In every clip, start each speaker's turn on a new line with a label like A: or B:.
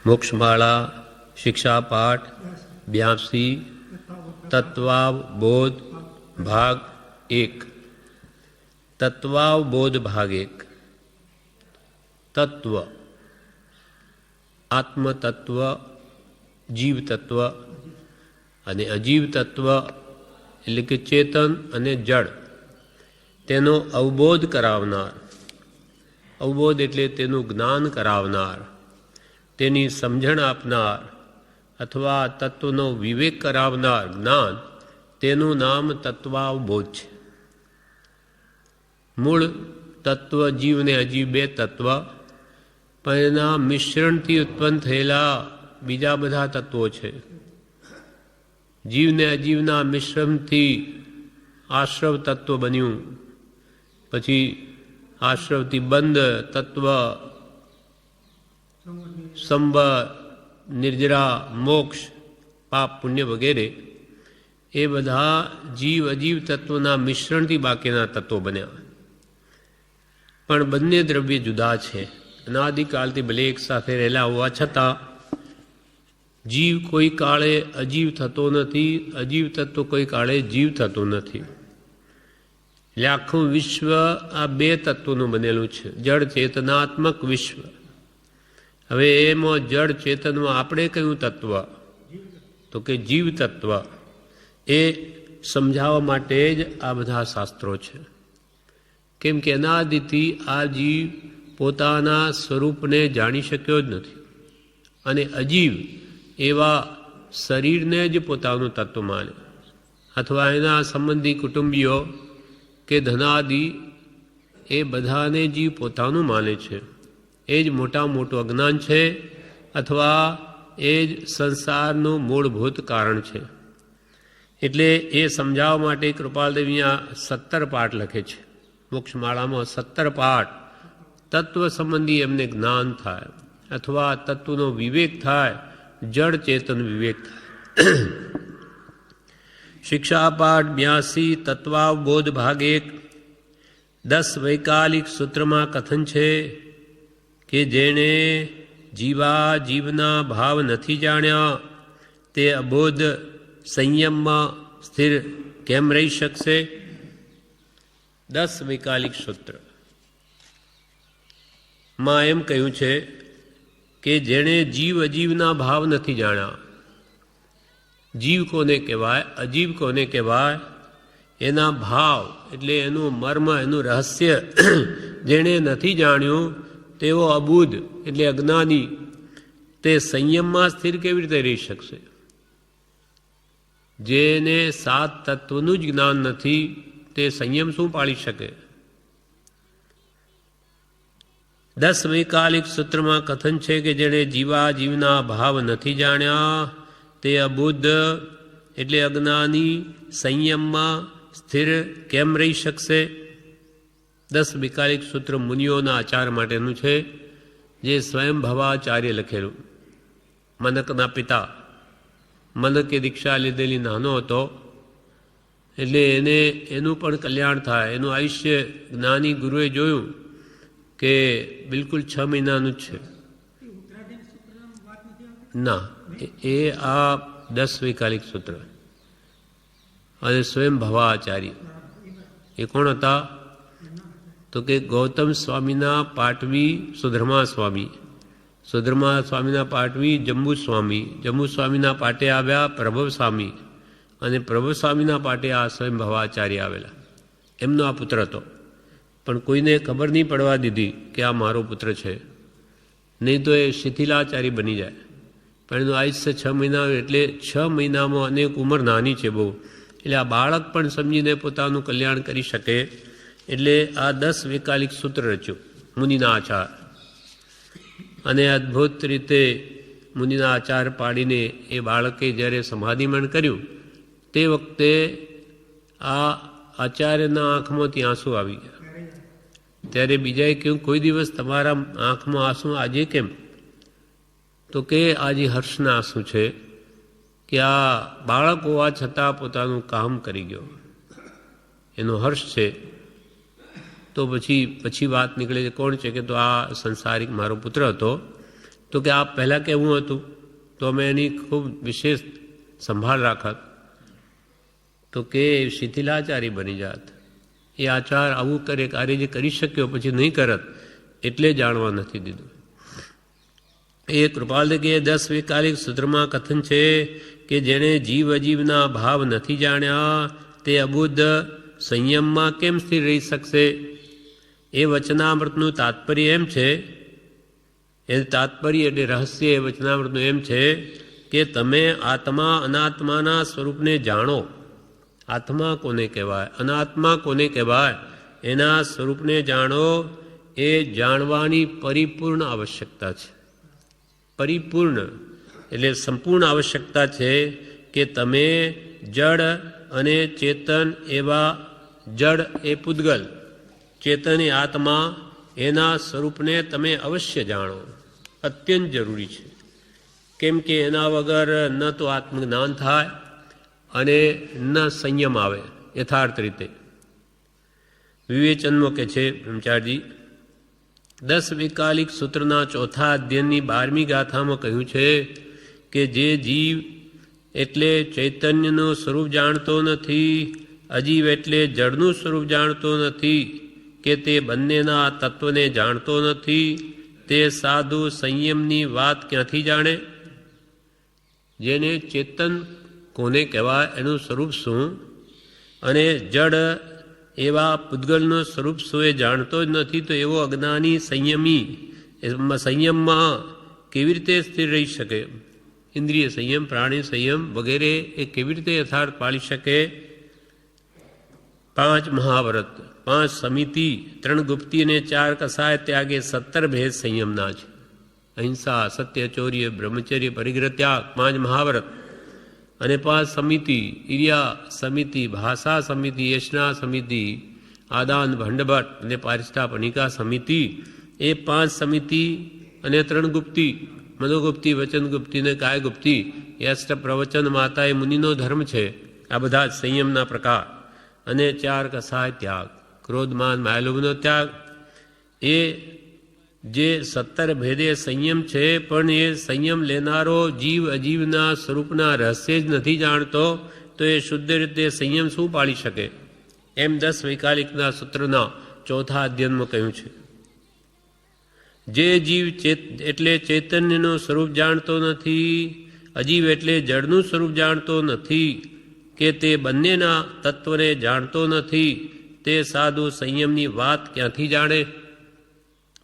A: મોક્ષમાળા શિક્ષાપાઠ 82 તત્વાવબોધ ભાગ 1. તત્વાવબોધ ભાગ 1. તત્વ, આત્મતત્વ, જીવ તત્વ અને અજીવ તત્વ એટલે કે ચેતન અને જડ, તેનો અવબોધ કરાવનાર. અવબોધ એટલે તેનું જ્ઞાન કરાવનાર, તેની સમજણ આપનાર અથવા તત્વનો વિવેક કરાવનાર જ્ઞાન, તેનું નામ તત્વાવબોધ છે. મૂળ તત્વ જીવ ને અજીવ બે તત્વ, પણ એના મિશ્રણથી ઉત્પન્ન થયેલા બીજા બધા તત્વો છે. જીવ ને અજીવના મિશ્રણથી આશ્રવ તત્વ બન્યું, પછી આશ્રવથી બંધ તત્વ સંબર, નિર્જરા, મોક્ષ, પાપ પુણ્ય વગેરે, એ બધા જીવ અજીવ તત્વના મિશ્રણથી બાકીના તત્વો બન્યા. પણ બંને દ્રવ્ય જુદા છે. અનાદિકાળથી ભલે એક સાથે રહેલા હોવા છતાં જીવ કોઈ કાળે અજીવ થતો નથી, અજીવ તત્વ કોઈ કાળે જીવ થતો નથી. એટલે આખું વિશ્વ આ બે તત્વોનું બનેલું છે, જળ ચેતનાત્મક વિશ્વ. હવે એમાં જળ ચેતનમાં આપણે કયું તત્વ? તો કે જીવ તત્વ. એ સમજાવવા માટે જ આ બધા શાસ્ત્રો છે. કેમ કે અનાદિથી આ જીવ પોતાના સ્વરૂપને જાણી શક્યો જ નથી, અને અજીવ એવા શરીરને જ પોતાનું તત્વ માને, અથવા એના સંબંધી કુટુંબીઓ કે ધનાદિ, એ બધાને જીવ પોતાનું માને છે. એ જ મોટું અજ્ઞાન છે, અથવા એ જ સંસારનું મૂળભૂત કારણ છે. એટલે એ સમજાવવા માટે કૃપાલદેવી આ 17 પાઠ લખે છે. મોક્ષમાળામાં 17 પાઠ તત્વ સંબંધી એમને જ્ઞાન થાય, અથવા તત્વનો વિવેક થાય, જડ ચેતન વિવેક થાય. શિક્ષાપાઠ 82 તત્વાવબોધ ભાગ 1. 10 વૈકાલિક સૂત્રમાં કથન છે કે જેણે જીવા જીવના ભાવ નથી જાણ્યા, તે અબોધ સંયમમાં સ્થિર કેમ રહી શકશે? 10 વૈકાલિક સૂત્ર માં એમ કહ્યું છે કે જેણે જીવ અજીવના ભાવ નથી જાણ્યા. જીવ કોને કહેવાય, અજીવ કોને કહેવાય? એના ભાવ એટલે એનું મર્મ, એનું રહસ્ય જેણે નથી જાણ્યું તેઓ અબુધ એટલે અજ્ઞાની, તે સંયમમાં સ્થિર કેવી રીતે રહી શકશે? જેને 7 તત્વનું જ જ્ઞાન નથી, તે સંયમ શું પાળી શકે? 10 વૈકાલિક સૂત્રમાં કથન છે કે જેણે જીવા જીવના ભાવ નથી જાણ્યા, તે અબુદ્ધ એટલે અજ્ઞાની સંયમમાં સ્થિર કેમ રહી શકશે? 10 વૈકાલિક સૂત્ર મુનિઓના આચાર માટેનું છે, જે સ્વયં ભવાચાર્ય લખેલું. મનકના પિતા, મનકે દીક્ષા લીધેલી નાનો હતો, એટલે એનું પણ કલ્યાણ થાય. એનું આયુષ્ય જ્ઞાની ગુરુએ જોયું કે બિલકુલ 6 મહિનાનું જ છે. ના, એ આ 10 વૈકાલિક સૂત્ર. અને સ્વયં ભવાચાર્ય એ કોણ હતા? તો કે ગૌતમ સ્વામીના પાટવી સુધર્મા સ્વામી, સુધર્મા સ્વામીના પાટવી જંબુ સ્વામી, જંબુ સ્વામીના પાટે આવ્યા પ્રભવ સ્વામી, અને પ્રભુ સ્વામીના પાટે આ સ્વયં ભવાચાર્ય આવેલા. એમનો આ પુત્ર હતો, પણ કોઈને ખબર નહીં પડવા દીધી કે આ મારો પુત્ર છે, નહીં તો એ શિથિલાચારી બની જાય. પણ એનું આયુષ્ય 6 મહિના, એટલે 6 મહિનામાં અનેક ઉંમર નાની છે બહુ, એટલે આ બાળક પણ સમજીને પોતાનું કલ્યાણ કરી શકે. એટલે આ 10 વૈકાલિક સૂત્ર રચ્યું મુનિના આચાર, અને અદ્ભુત રીતે મુનિના આચાર પાડીને એ બાળકે જ્યારે સમાધિમન કર્યું, તે વખતે આ આચાર્યના આંખમાંથી આંસુ આવી ગયા. ત્યારે બીજાએ કહ્યું, કોઈ દિવસ તમારા આંખમાં આંસુ આજે કેમ? તો કે આજે હર્ષના આંસુ છે, કે આ બાળક હોવા છતાં પોતાનું કામ કરી ગયો, એનો હર્ષ છે. તો પછી વાત નીકળે છે, કોણ છે? કે તો આ સંસારિક મારો પુત્ર હતો, તો કે આ પહેલાં કેવું હતું તો અમે એની ખૂબ વિશેષ સંભાળ રાખત, તો કે શિથિલાચારી બની જાત. એ આચાર આવું કરે, કાર્ય જે કરી શક્યો પછી નહીં કરત એટલે જાણવા નથી દીધું. એ કૃપાલ કે 10 વિકાલિક સૂત્રમાં કથન છે કે જેણે જીવ અજીવના ભાવ નથી જાણ્યા તે અબુદ્ધ સંયમમાં કેમ સ્થિર રહી શકશે? એ વચનામૃતનું તાત્પર્ય એમ છે, એ તાત્પર્ય એટલે રહસ્ય એ વચનામૃતનું એમ છે કે તમે આત્મા અનાત્માના સ્વરૂપને જાણો. આત્મા કોને કહેવાય, અનાત્મા કોને કહેવાય, એના સ્વરૂપને જાણો. એ જાણવાની પરિપૂર્ણ આવશ્યકતા છે. પરિપૂર્ણ એટલે સંપૂર્ણ આવશ્યકતા છે કે તમે જડ અને ચેતન એવા, જડ એ પૂતગલ, ચેતન એ આત્મા, એના સ્વરૂપને તમે અવશ્ય જાણો. અત્યંત જરૂરી છે. કેમ કે એના વગર ન તો આત્મજ્ઞાન થાય અને ન સંયમ આવે યથાર્થ રીતે. વિવેચનમાં કે છે બ્રહ્મચારીજી 10 વિકાલિક સૂત્રના ચોથા અધ્યયનની 12મી ગાથામાં કહ્યું છે કે જે જીવ એટલે ચૈતન્યનું સ્વરૂપ જાણતો નથી, અજીવ એટલે જળનું સ્વરૂપ જાણતો નથી, કે તે બંનેના તત્વને જાણતો નથી, તે સાધુ સંયમની વાત ક્યાંથી જાણે? જેને ચેતન કોને કહેવાય, એનું સ્વરૂપ શું, અને જડ એવા પૂતગલનું સ્વરૂપ શું એ જાણતો જ નથી, તો એવો અજ્ઞાની સંયમી સંયમમાં કેવી રીતે સ્થિર રહી શકે? ઇન્દ્રિય સંયમ, પ્રાણી સંયમ વગેરે એ કેવી રીતે યથાર્થ પાળી શકે? 5 મહાવ્રત, 5 સમિતિ, 3 ગુપ્તી અને 4 કસાય ત્યાગે 17 ભેદ સંયમના છે. અહિંસા, સત્ય, ચોર્ય, બ્રહ્મચર્ય, પરિગ્રહ, ત્યાગ, 5 મહાવ્રત અને 5 સમિતિ, ઇરિયા સમિતિ, ભાષા સમિતિ, યશના સમિતિ, આદાન ભંડભટ્ટ અને પારિષ્ઠાપનિકા સમિતિ, એ 5 સમિતિ અને 3 ગુપ્તી, મનોગુપ્તી, વચનગુપ્તી ને કાયગુપ્તી, એ અષ્ટ પ્રવચન માતા એ મુનિનો ધર્મ છે. આ બધા જ સંયમના પ્રકાર. અને 4 કસાય ત્યાગ, ક્રોધમાન માયલોભનો ત્યાગ. એ જે 17 ભેદે સંયમ છે, પણ એ સંયમ લેનારો જીવ અજીવના સ્વરૂપના રહસ્ય જ નથી જાણતો, તો એ શુદ્ધ રીતે સંયમ શું પાળી શકે? એમ 10 વૈકાલિકના સૂત્રના ચોથા અધ્યયનમાં કહ્યું છે. જે જીવ એટલે ચૈતન્યનું સ્વરૂપ જાણતો નથી, અજીવ એટલે જળનું સ્વરૂપ જાણતો નથી, કે તે બંનેના તત્વને જાણતો નથી, તે સાધુ સંયમની વાત ક્યાંથી જાણે?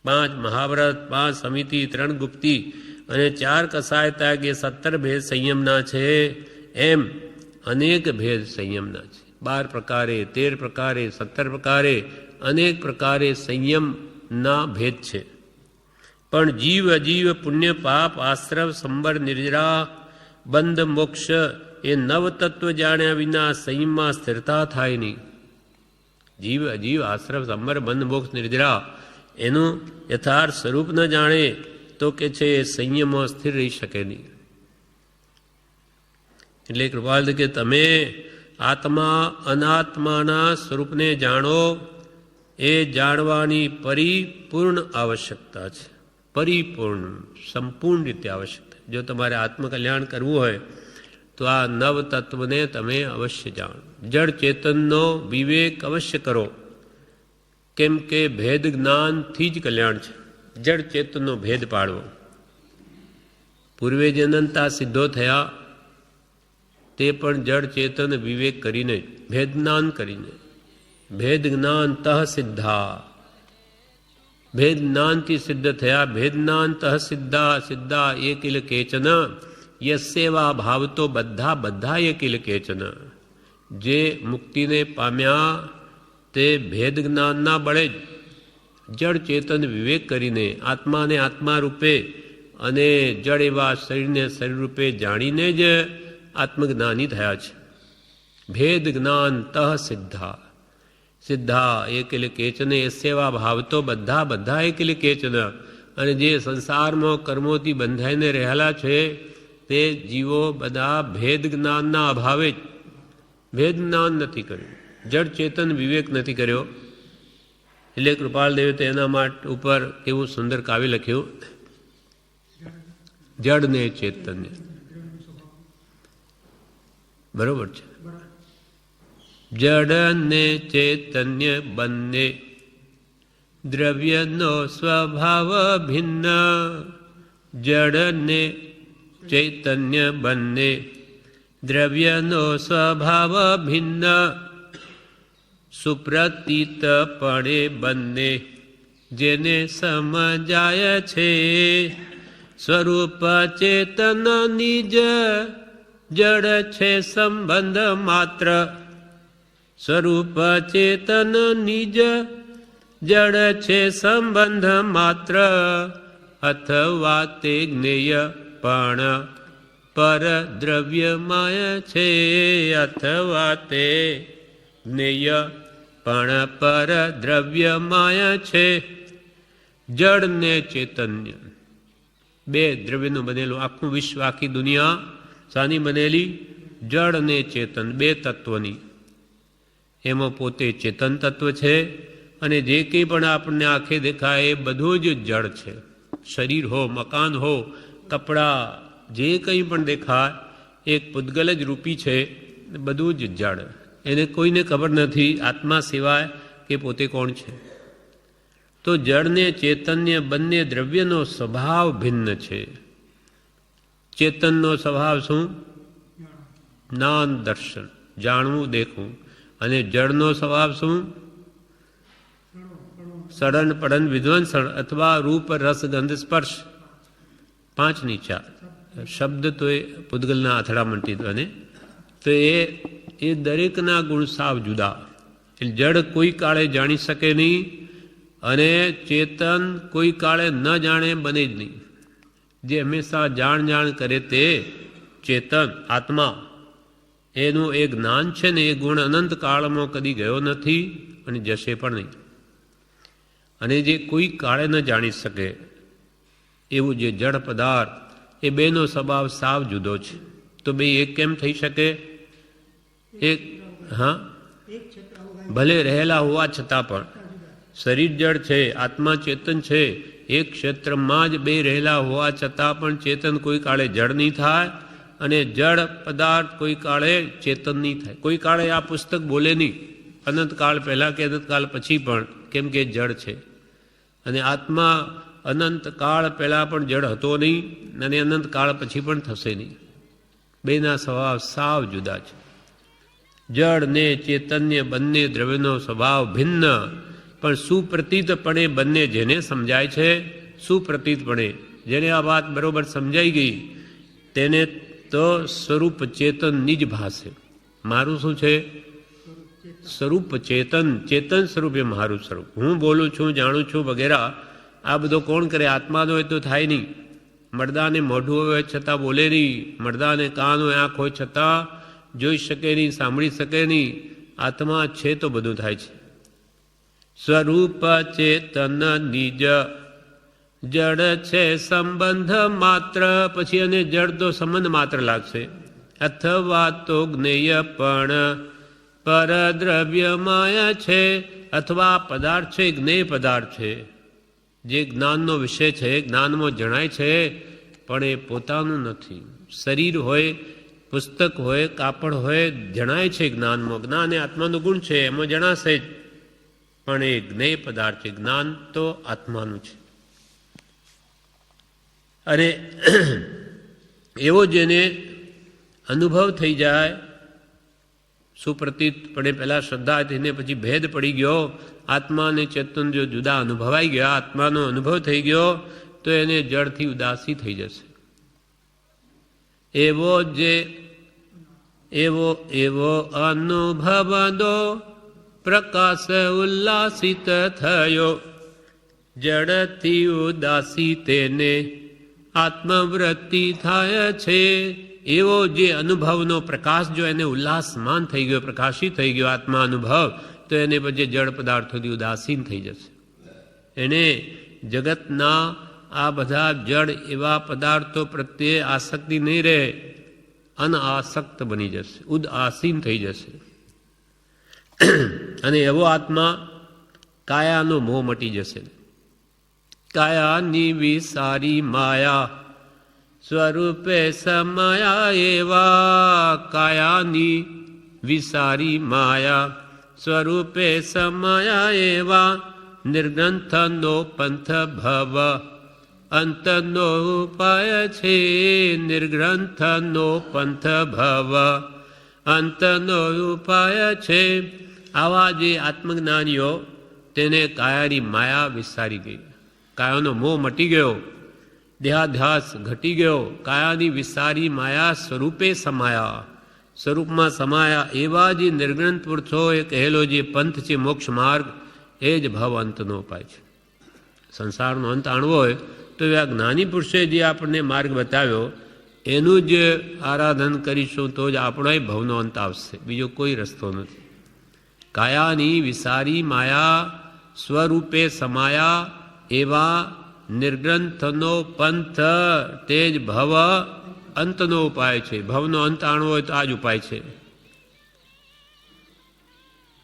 A: 5 મહાવ્રત, 5 સમિતિ, 3 ગુપ્તી અને 4 કસાય ત્યાગ એ 17 ભેદ સંયમના છે. એમ અનેક ભેદ સંયમના છે. 12 પ્રકારે, 13 પ્રકારે, 17 પ્રકારે અનેક પ્રકારે સંયમના ભેદ છે. પણ જીવ અજીવ, પુણ્ય પાપ, આશ્રવ, સંબર, નિર્જરા, બંધ, મોક્ષ એ નવ તત્વ જાણ્યા વિના સંયમમાં સ્થિરતા થાય નહીં. જીવ અજીવ, આશ્રવ, સંબર, બંધ, મોક્ષ, નિર્જરા એનું યથાર્થ સ્વરૂપ ન જાણે તો કે છે એ સંયમમાં સ્થિર રહી શકે નહીં. એટલે કૃપાલ કે તમે આત્મા અનાત્માના સ્વરૂપને જાણો. એ જાણવાની પરિપૂર્ણ આવશ્યકતા છે. પરિપૂર્ણ, સંપૂર્ણ રીતે આવશ્યકતા. જો તમારે આત્મકલ્યાણ કરવું હોય તો આ નવ તત્વને તમે અવશ્ય જાણો. જડ ચેતનનો વિવેક અવશ્ય કરો. કેમ કે ભેદ જ્ઞાનથી જ કલ્યાણ છે. જડ ચેતનનો ભેદ પાડવો. પૂર્વે જે અનંતા સિદ્ધો થયા તે પણ જડ ચેતન વિવેક કરીને, ભેદ જ્ઞાન કરીને. ભેદ જ્ઞાન તઃ સિદ્ધા, ભેદ જ્ઞાનથી સિદ્ધ થયા. ભેદ જ્ઞાન તઃ સિદ્ધા, સિદ્ધા એ કિલ કેચન યસ્સેવા ભાવ તો બધા બધા એ કિલ કેચન. જે મુક્તિને પામ્યા તે ભેદ જ્ઞાનના બળે જ જડ ચેતન વિવેક કરીને આત્માને આત્મા રૂપે અને જડ એવા શરીરને શરીર રૂપે જાણીને જ આત્મજ્ઞાની થયા છે. ભેદ જ્ઞાન તઃ સિદ્ધા, સિદ્ધા એકલ કેચન એ સેવા ભાવ તો બધા બધા એકલ કેચન. અને જે સંસારમાં કર્મોથી બંધાઈને રહેલા છે તે જીવો બધા ભેદ જ્ઞાનના અભાવે જ, ભેદ જ્ઞાન નથી કર્યું, જડ ચેતન વિવેક નથી કર્યો. એટલે કૃપાલ દેવે તેના માટે ઉપર કેવું સુંદર કાવ્ય લખ્યું. જડ ને ચૈતન્ય. બરોબર છે. જડ ને ચૈતન્ય બંને દ્રવ્યનો સ્વભાવ ભિન્ન. જડ ને ચૈતન્ય બંને દ્રવ્યનો સ્વભાવ ભિન્ન. સુપ્રતીતપણે બંને જેને સમજાય છે. સ્વરૂપ ચેતન નિજ જડ છે સંબંધ માત્ર. સ્વરૂપ ચેતન નિજ જડ છે સંબંધ માત્ર. અથવા તે જ્ઞેય પણ પર દ્રવ્યમય છે. અથવા તે જ્ઞેય પણ પર દ્રવ્યમય છે. જડ ને ચૈતન્ય બે દ્રવ્યનું બનેલું આખું વિશ્વ, આખી દુનિયા શાની બનેલી? જડ ને ચેતન બે તત્વની. એમાં પોતે ચેતન તત્વ છે અને જે કંઈ પણ આપણને આંખે દેખાય એ બધું જ જડ છે. શરીર હો, મકાન હો, કપડાં, જે કંઈ પણ દેખાય એક પૂતગલ જ રૂપી છે. બધું જ જડ. એને કોઈને ખબર નથી આત્મા સિવાય કે પોતે કોણ છે. તો જડ ને ચેતન્ય બંને દ્રવ્યનો સ્વભાવ ભિન્ન છે. ચેતનનો સ્વભાવ શું? જ્ઞાન દર્શન, જાણવું દેખવું. અને જળનો સ્વભાવ શું? સડન પડન વિધ્વંસન અથવા રૂપ રસ ગંધ સ્પર્શ. પાંચની ચાર શબ્દ તો એ પૂતગલના અથડામણથી બને. તો એ દરેકના ગુણ સાવ જુદા. જડ કોઈ કાળે જાણી શકે નહીં અને ચેતન કોઈ કાળે ન જાણે બને જ નહીં. જે હંમેશા જાણ કરે તે ચેતન આત્મા, એનું એ જ્ઞાન છે ને એ ગુણ અનંત કાળમાં કદી ગયો નથી અને જશે પણ નહીં. અને જે કોઈ કાળે ન જાણી શકે એવું જે જડ પદાર્થ, એ બેનો સ્વભાવ સાવ જુદો છે. તો બે એક કેમ થઈ શકે? એક હા, ભલે રહેલા હોવા છતાં પણ શરીર જડ છે, આત્મા ચેતન છે. એક ક્ષેત્રમાં જ બે રહેલા હોવા છતાં પણ ચેતન કોઈ કાળે જડ નહીં થાય અને જડ પદાર્થ કોઈ કાળે ચેતન નહીં થાય. કોઈ કાળે આ પુસ્તક બોલે નહીં, અનંતકાળ પહેલાં કે અનંતકાળ પછી પણ, કેમ કે જડ છે. અને આત્મા અનંતકાળ પહેલાં પણ જડ હતો નહીં અને અનંતકાળ પછી પણ થશે નહીં. બેના સ્વભાવ સાવ જુદા છે. જડ ને ચૈતન્ય બંને દ્રવ્યનો સ્વભાવ ભિન્ન, પણ સુપ્રતીતપણે બંને જેને સમજાય છે, સુપ્રતીતપણે જેને આ વાત બરોબર સમજાઈ ગઈ તેને તો સ્વરૂપ ચેતન નિજ ભાસે. મારું શું છે? સ્વરૂપ ચેતન, ચેતન સ્વરૂપ એ મારું સ્વરૂપ. હું બોલું છું, જાણું છું વગેરે આ બધો કોણ કરે? આત્માનો હોય તો થાય નહીં. મરદાને મોઢું હોય છતાં બોલે નહીં, મરદાને કાન હોય, આંખ હોય છતાં જોઈ શકે નહીં, સાંભળી શકે નહીં. આત્મા છે તો બધું થાય છે. સ્વરૂપ ચેતન નિજ જડ છે સંબંધ માત્ર. પછી અને જડ તો સંબંધ માત્ર લાગશે. અથવા તો જ્ઞેય પણ પરદ્રવ્યમય છે. અથવા પદાર્થ છે, જ્ઞેય પદાર્થ છે, જે જ્ઞાનનો વિષય છે, જ્ઞાનમાં જણાય છે પણ એ પોતાનું નથી. શરીર હોય, પુસ્તક હોય, કાપડ હોય, જણાય છે જ્ઞાનમાં. જ્ઞાન એ આત્માનું ગુણ છે, એમાં જણાશે જ, પણ એ જ્ઞેય પદાર્થ છે. જ્ઞાન તો આત્માનું છે. અને એવો જેને અનુભવ થઈ જાય, સુપ્રતીતપણે પહેલાં શ્રદ્ધા થઈને પછી ભેદ પડી ગયો, આત્મા અને ચેતન જો જુદા અનુભવાઈ ગયા, આત્માનો અનુભવ થઈ ગયો, તો એને જડથી ઉદાસી થઈ જશે. એવો અનુભવ દો પ્રકાશ ઉલ્લાસિત થયો. જડથી ઉદાસી તેને આત્મવૃત્તિ થાય છે. એવો જે અનુભવનો પ્રકાશ જો એને ઉલ્લાસમાન થઈ ગયો, પ્રકાશિત થઈ ગયો આત્મા અનુભવ, તો એને પછી જડ પદાર્થોથી ઉદાસીન થઈ જશે. એને જગતના આ બધા જડ એવા પદાર્થો પ્રત્યે આસક્તિ નહીં રહે, અનાસક્ત બની જશે, ઉદાસીન થઈ જશે. અને એવો આત્મા કાયાનો મોહ મટી જશે. કાયાની વિસારી માયા સ્વરૂપે સમાયા એવા કાયાની વિસારી માયા. સ્વરૂપે સમાયા એવા નિર્ગ્રંથનો પંથ ભવ અંતનો ઉપાય છે. નિર્ગ્રંથનો પંથ ભવ અંતનો ઉપાય છે. આવા જે આત્મજ્ઞાનીઓ તેને કાયાની માયા વિસારી ગઈ, કાયાનો મોહ મટી ગયો, દેહાધ્યાસ ઘટી ગયો. કાયાની વિસારી માયા સ્વરૂપે સમાયા, સ્વરૂપમાં સમાયા એવા જે નિર્ગ્રંથ પુરુષો એ કહેલો જે પંથ છે મોક્ષ માર્ગ, એ જ ભવ અંતનો ઉપાય છે. સંસારનો અંત આણવો હોય તો આ જ્ઞાની પુરુષે જે આપણને માર્ગ બતાવ્યો એનું જ આરાધન કરીશું તો જ આપણો ભવનો અંત આવશે, બીજો કોઈ રસ્તો નથી. કાયાની વિસારી માયા સ્વરૂપે સમાયા એવા નિર્ગ્રંથનો પંથ તે જ ભવ અંતનો ઉપાય છે. ભવનો અંત આણવો હોય તો આ જ ઉપાય છે.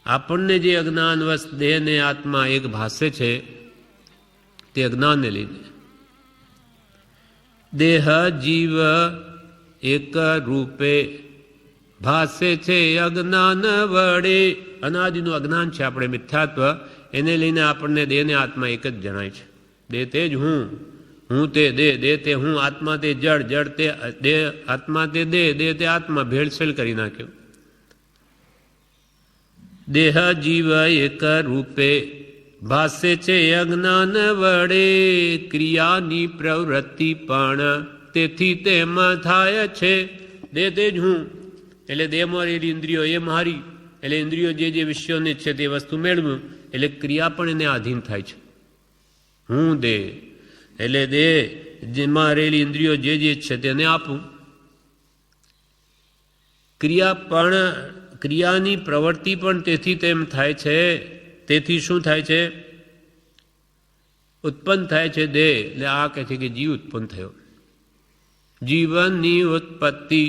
A: આપણને જે અજ્ઞાનવશ દેહ ને આત્મા એક ભાસે છે તે અજ્ઞાનને લીધે. દેહ જીવ એક રૂપે ભાસે છે અજ્ઞાન વડે. અનાદિનું અજ્ઞાન છે આપણે મિથ્યાત્વ, એને લઈને આપણને દેહ ને આત્મા એક જ જણાય છે. દેહ તે જ હું, હું તે દેહ, દેહ તે હું, આત્મા તે જડ, જડ તે દેહ, આત્મા તે દેહ, દેહ તે આત્મા, ભેળસેળ કરી નાખ્યો. દેહ જીવ એક રૂપે ભાસે છે અજ્ઞાન વડે. ક્રિયાની પ્રવૃત્તિ પણ તેથી તેમાં થાય છે. દેહ તે જ હું એટલે દેહમાં રહેલી ઇન્દ્રિયો એ મારી, એટલે ઇન્દ્રિયો જે જે વિષયોને છે તે વસ્તુ મેળવું, એટલે ક્રિયા પણ એને આધીન થાય છે. હું દેહ એટલે દેહ જેમાં રહેલી ઇન્દ્રિયો જે જે છે તેને આપું. ક્રિયા પણ, ક્રિયાની પ્રવૃત્તિ પણ તેથી તેમ થાય છે. તેથી શું થાય છે? ઉત્પન્ન થાય છે દેહ. એટલે આ કહે છે કે જીવ ઉત્પન્ન થયો. જીવનની ઉત્પત્તિ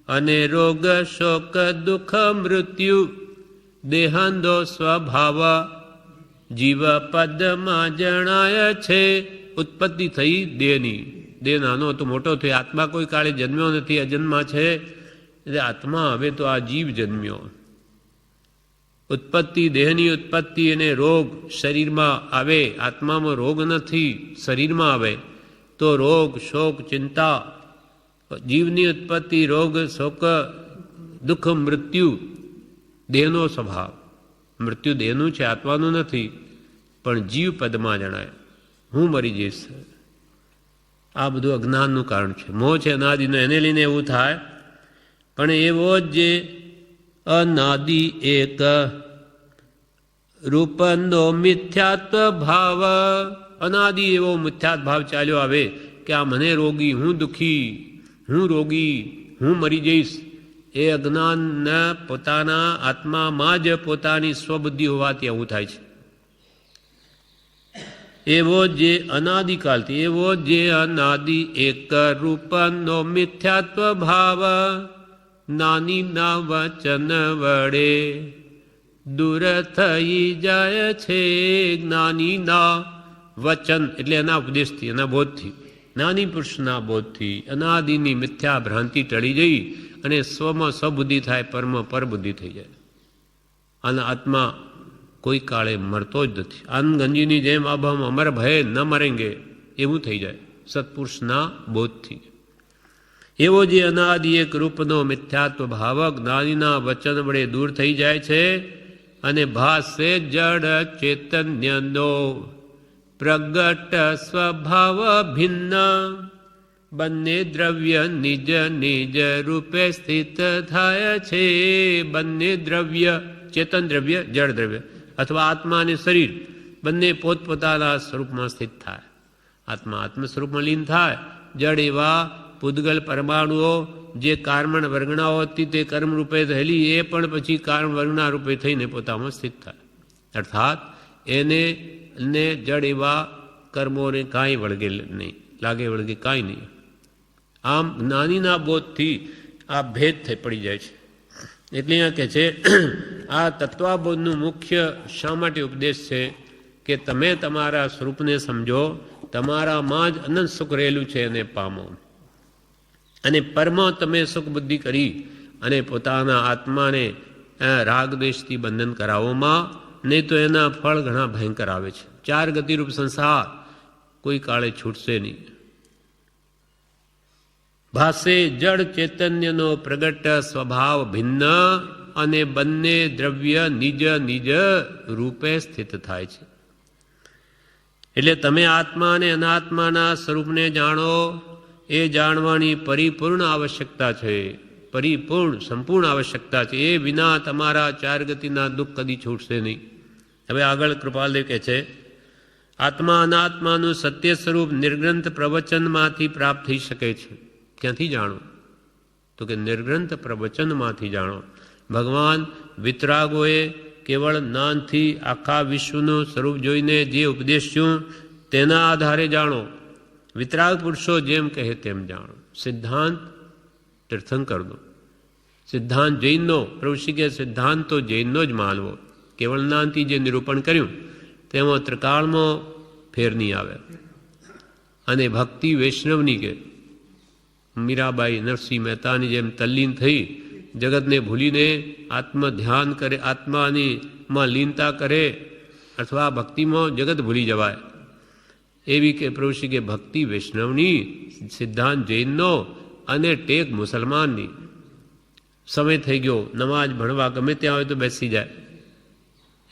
A: અને રોગ શોક દુઃખ મૃત્યુ દેહાંદો સ્વભાવ જીવ પદમાં જણાય છે. ઉત્પત્તિ થઈ દેહની, દેહ નાનો તો મોટો થયો. આત્મા કોઈ કાળે જન્મ્યો નથી, અજન્મા છે. એટલે આત્મા હવે તો આ જીવ જન્મ્યો. ઉત્પત્તિ, દેહની ઉત્પત્તિ અને રોગ શરીરમાં આવે. આત્મામાં રોગ નથી, શરીરમાં આવે તો રોગ શોક ચિંતા. જીવની ઉત્પત્તિ, રોગ શોક દુઃખ મૃત્યુ દેહનો સ્વભાવ. મૃત્યુ દેહનું છે, આત્માનું નથી. પણ જીવ પદમાં જણાય, હું મરી જઈશ. આ બધું અજ્ઞાનનું કારણ છે, મોહ છે અનાદિનો, એને લઈને એવું થાય. પણ એવો જ જે અનાદિ એક રૂપનો મિથ્યાત્વ ભાવ, અનાદિ એવો મિથ્યાત્વ ભાવ ચાલ્યો આવે કે આ મને રોગી, હું દુઃખી, હું રોગી, હું મરી જઈશ. એ અજ્ઞાનના પોતાના આત્મામાં જ પોતાની સ્વબુદ્ધિ હોવાથી આવું થાય છે. એવો જે અનાદિકાલથી, એવો જે અનાદિ એક રૂપનો મિથ્યાત્વ ભાવ નાની ના વચન વડે દૂર થઈ જાય છે. જ્ઞાનીના વચન એટલે એના ઉપદેશથી, એના બોધથી, જ્ઞાની પુરુષના બોધથી અનાદિની મિથ્યા ભ્રાંતિ ટળી જઈ અને સ્વમાં સ્વબુદ્ધિ થાય, પરમાં પરબુદ્ધિ થઈ જાય. અને આત્મા કોઈ કાળે મરતો જ નથી. આનંદગંજીની જેમ અબ હમ અમર ભય ન મરેંગે એવું થઈ જાય સત્પુરુષના બોધથી. એવો જે અનાદિ એક રૂપનો મિથ્યાત્વ ભાવ જ્ઞાનીના વચન વડે દૂર થઈ જાય છે અને ભાસે જડ ચૈતન્યનો પ્રગટ સ્વભાવ ભિન્ન. બંને દ્રવ્ય નિજ નિજ રૂપે સ્થિત થાય છે. બંને દ્રવ્ય, ચેતન દ્રવ્ય, જળ દ્રવ્ય અથવા આત્મા અને શરીર બંને પોતપોતાના સ્વરૂપમાં સ્થિત થાય. આત્મા આત્મ સ્વરૂપમાં લીન થાય. જળ એવા પૂદગલ પરમાણુઓ જે કારમણ વર્ગણાઓથી તે કર્મ રૂપે થયેલી એ પણ પછી કારણ વર્ગના રૂપે થઈને પોતામાં સ્થિત થાય. અર્થાત એને જળ એવા કર્મોને કાંઈ વળગે નહીં, લાગે વળગે કાંઈ નહીં. આમ જ્ઞાનીના બોધથી આ ભેદ થઈ પડી જાય છે. એટલે અહીંયા કહે છે આ તત્વાબોધનું મુખ્ય શા માટે ઉપદેશ છે કે તમે તમારા સ્વરૂપને સમજો, તમારામાં જ અનંત સુખ રહેલું છે એને પામો. અને પરમ તમે સુખ બુદ્ધિ કરી અને પોતાના આત્માને રાગદ્વેષથી બંધન કરાવોમાં, નહીં તો એના ફળ ઘણા ભયંકર આવે છે. 4 ગતિરૂપ સંસાર કોઈ કાળે છૂટશે નહીં. ભાસે જળ ચૈતન્યનો પ્રગટ સ્વભાવ ભિન્ન, અને બંને દ્રવ્ય નિજ નિજ રૂપે સ્થિત થાય છે. એટલે તમે આત્મા અને અનાત્માના સ્વરૂપને જાણો, એ જાણવાની પરિપૂર્ણ આવશ્યકતા છે. પરિપૂર્ણ સંપૂર્ણ આવશ્યકતા છે. એ વિના તમારા 4 ગતિના દુઃખ કદી છૂટશે નહીં. હવે આગળ કૃપાલદેવ કહે છે, આત્મા અનાત્માનું સત્ય સ્વરૂપ નિર્ગ્રંથ પ્રવચનમાંથી પ્રાપ્ત થઈ શકે છે. ક્યાંથી જાણો? તો કે નિર્ગ્રંથ પ્રવચનમાંથી જાણો. ભગવાન વિતરાગોએ કેવળ જ્ઞાનથી આખા વિશ્વનું સ્વરૂપ જોઈને જે ઉપદેશ્યું તેના આધારે જાણો. વિતરાગ પુરુષો જેમ કહે તેમ જાણો. સિદ્ધાંત તીર્થંકરનો, સિદ્ધાંત જૈનનો, પ્રભુશ્રી કે સિદ્ધાંત તો જૈનનો જ માનવો. કેવળ જ્ઞાનથી જે નિરૂપણ કર્યું તેમાં ત્રિકાળમાં ફેર નહીં આવે. અને ભક્તિ વૈષ્ણવની કે મીરાબાઈ નરસિંહ મહેતાની જેમ તલ્લીન થઈ જગતને ભૂલીને આત્મ ધ્યાન કરે, આત્માની લીનતા કરે, અથવા ભક્તિમાં જગત ભૂલી જવાય, એવી કે પ્રભુશ્રી કે ભક્તિ વૈષ્ણવની, સિદ્ધાંત જૈનનો અને ટેક મુસલમાનની. સમય થઈ ગયો, નમાજ ભણવા ગમે ત્યાં હોય તો બેસી જાય.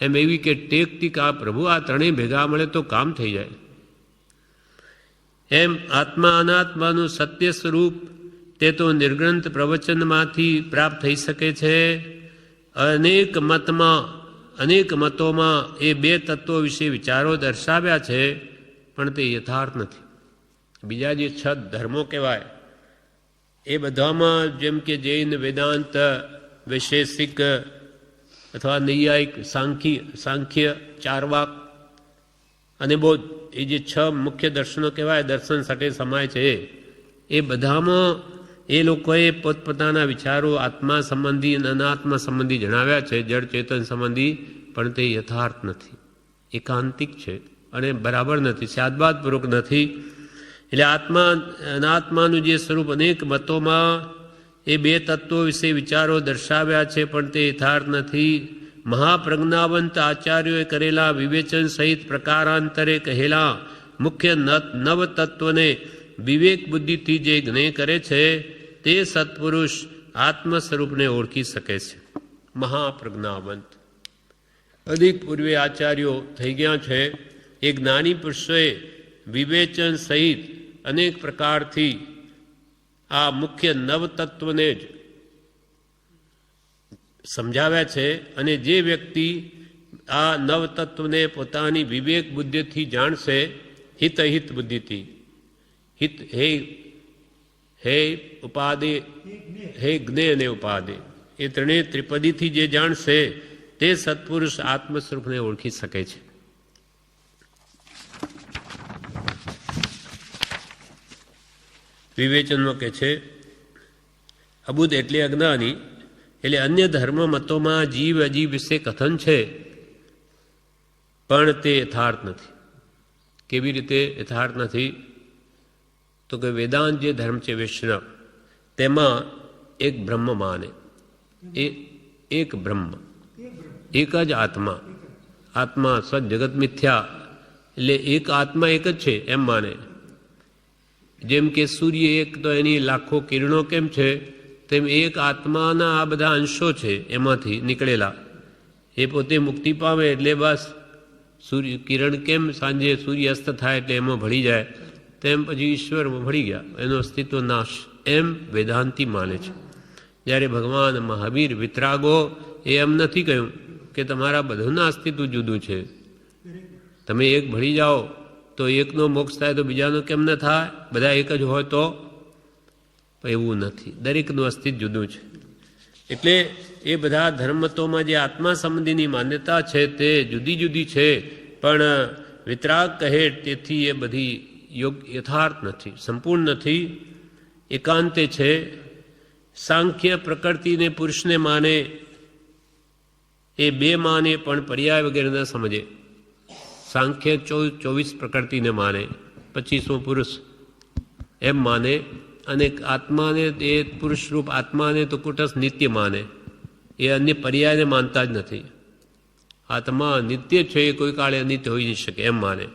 A: એમ એવી કે ટેકથી કા પ્રભુ આ ત્રણેય ભેગા મળે તો કામ થઈ જાય. એમ આત્મા અનાત્માનું સત્ય સ્વરૂપ તે તો નિર્ગ્રંથ પ્રવચનમાંથી પ્રાપ્ત થઈ શકે છે. અનેક મતોમાં એ 2 તત્વો વિશે વિચારો દર્શાવ્યા છે, પણ તે યથાર્થ નથી. બીજા જે 6 ધર્મો કહેવાય એ બધામાં જેમ કે જૈન, વેદાંત, વૈશેષિક અથવા નૈયાયિક, સાંખ્ય, ચારવાક અને બૌદ્ધ, એ જે 6 મુખ્ય દર્શનો કહેવાય, દર્શન સાથે સમાય છે, એ બધામાં એ લોકોએ પોતપોતાના વિચારો આત્મા સંબંધી અને અનાત્મા સંબંધી જણાવ્યા છે, જળ ચેતન સંબંધી, પણ તે યથાર્થ નથી, એકાંતિક છે અને બરાબર નથી, સ્યાદબાદપૂર્વક નથી. એટલે આત્મા અનાત્માનું જે સ્વરૂપ અનેક મતોમાં એ 2 તત્વો વિશે વિચારો દર્શાવ્યા છે, પણ તે યથાર્થ નથી. મહાપ્રજ્ઞાવંત આચાર્યોએ કરેલા વિવેચન સહિત પ્રકારાંતરે કહેલા મુખ્ય નવ તત્વને વિવેક બુદ્ધિથી જે જ્ઞેય કરે છે તે સત્પુરુષ આત્મ સ્વરૂપને ઓળખી શકે છે. મહાપ્રજ્ઞાવંત અધિક પૂર્વે આચાર્યો થઈ ગયા છે. એ જ્ઞાની પુરુષોએ વિવેચન સહિત અનેક પ્રકારથી આ મુખ્ય નવ તત્વને જ સમજાવ્યા છે. અને જે વ્યક્તિ આ નવ તત્વને પોતાની વિવેક બુદ્ધિથી જાણશે, હિત બુદ્ધિથી, હિત હે ઉપાદે, હે જ્ઞે અને ઉપાદે, એ ત્રણેય ત્રિપદીથી જે જાણશે તે સત્પુરુષ આત્મ સ્વરૂપને ઓળખી શકે છે. વિવેચનમાં કહે છે, અબુદ એટલે અજ્ઞાની, એટલે અન્ય ધર્મ મતોમાં જીવ અજીવ વિશે કથન છે, પણ તે યથાર્થ નથી. કેવી રીતે યથાર્થ નથી? તો કે વેદાંત જે ધર્મ છે વૈષ્ણવ, તેમાં એક બ્રહ્મ માને, એક બ્રહ્મ, એક જ આત્મા, આત્મા સદ જગત મિથ્યા, એટલે એક આત્મા એક જ છે એમ માને. જેમ કે સૂર્ય એક તો એની લાખો કિરણો કેમ છે, તેમ એક આત્માના આ બધા અંશો છે એમાંથી નીકળેલા, એ પોતે મુક્તિ પામે એટલે બસ સૂર્ય કિરણ કેમ સાંજે સૂર્ય અસ્ત થાય એટલે એમાં ભળી જાય, તેમ પછી ઈશ્વરમાં ભળી ગયા, એનો અસ્તિત્વ નાશ, એમ વેદાંતિ માને છે. જ્યારે ભગવાન મહાવીર વિતરાગો એ એમ નથી કહ્યું કે તમારા બધાના અસ્તિત્વ જુદું છે, તમે એક ભળી જાઓ તો એકનો મોક્ષ થાય તો બીજાનો કેમ ન થાય, બધા એક જ હોય તો? એવું નથી, દરેકનું અસ્તિત્વ જુદું છે. એટલે એ બધા ધર્મતોમાં જે આત્મા સંબંધીની માન્યતા છે તે જુદી જુદી છે, પણ વિતરાગ કહે તેથી એ બધી યથાર્થ નથી, સંપૂર્ણ નથી, એકાંતે છે. સાંખ્ય પ્રકૃતિને પુરુષને માને, એ 2 માને પણ પર્યાય વગેરે ન સમજે. સાંખ્ય 24 પ્રકૃતિને માને, 25મો પુરુષ એમ માને, અને આત્માને એ પુરુષરૂપ આત્માને તો કુટસ્થ નિત્ય માને, એ અન્ય પર્યાયને માનતા જ નથી. આત્મા નિત્ય છે, એ કોઈ કાળે અનિત્ય હોઈ નહીં શકે એમ માને.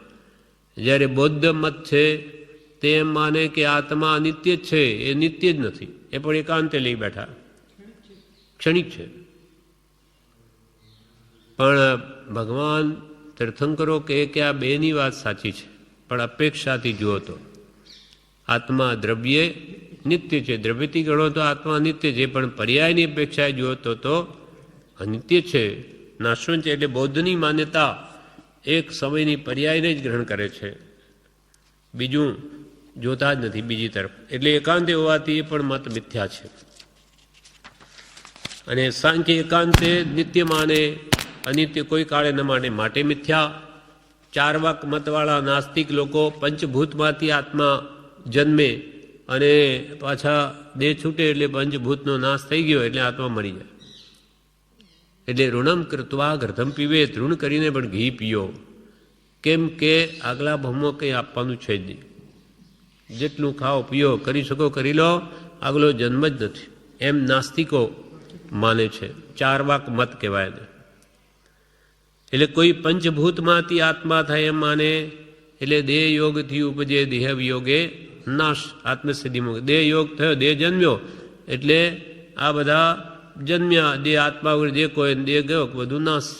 A: જ્યારે બૌદ્ધ મત છે તે એમ માને કે આત્મા અનિત્ય જ છે, એ નિત્ય જ નથી, એ પણ એકાંતે લઈ બેઠા, ક્ષણિક છે. પણ ભગવાન તીર્થંકરો કહે કે આ બેની વાત સાચી છે, પણ અપેક્ષાથી જુઓ તો આત્મા દ્રવ્ય નિત્ય છે, દ્રવ્યથી ગણો તો આત્મા અનિત્ય છે, પણ પર્યાયની અપેક્ષાએ જુઓ તો અનિત્ય છે, નાશવંત છે. એટલે બૌદ્ધની માન્યતા એક સમયની પર્યાયને જ ગ્રહણ કરે છે, બીજું જોતા જ નથી બીજી તરફ. એટલે એકાંતે હોવાથી એ પણ મત મિથ્યા છે. અને સાંખ્ય એકાંતે નિત્ય માને, અનિત્ય કોઈ કાળે ન માને, માટે મિથ્યા. ચારવાક મતવાળા નાસ્તિક લોકો પંચભૂતમાંથી આત્મા જન્મે અને પાછા દેહ છૂટે એટલે પંચભૂતનો નાશ થઈ ગયો એટલે આત્મા મરી જાય. એટલે ઋણમ કૃત્વા ઘર્ધમ પીવે, ઋણ કરીને પણ ઘી પીઓ, કેમ કે આગલા ભવમાં કંઈ આપવાનું છે જ નહીં. જેટલું ખાઓ પીઓ કરી શકો કરી લો, આગલો જન્મ જ નથી, એમ નાસ્તિકો માને છે. ચારવાક મત કહેવાય ને. એટલે કોઈ પંચભૂતમાંથી આત્મા થાય એમ માને, એટલે દેહ યોગથી ઉપજે દેહ વિયોગે નાશ, આત્મસિદ્ધિમાં દેહ યોગ થયો, દેહ જન્મ્યો એટલે આ બધા જન્મ્યા, દેહ આત્મા વગર જે કોઈ દેહ ગયો બધું નાશ.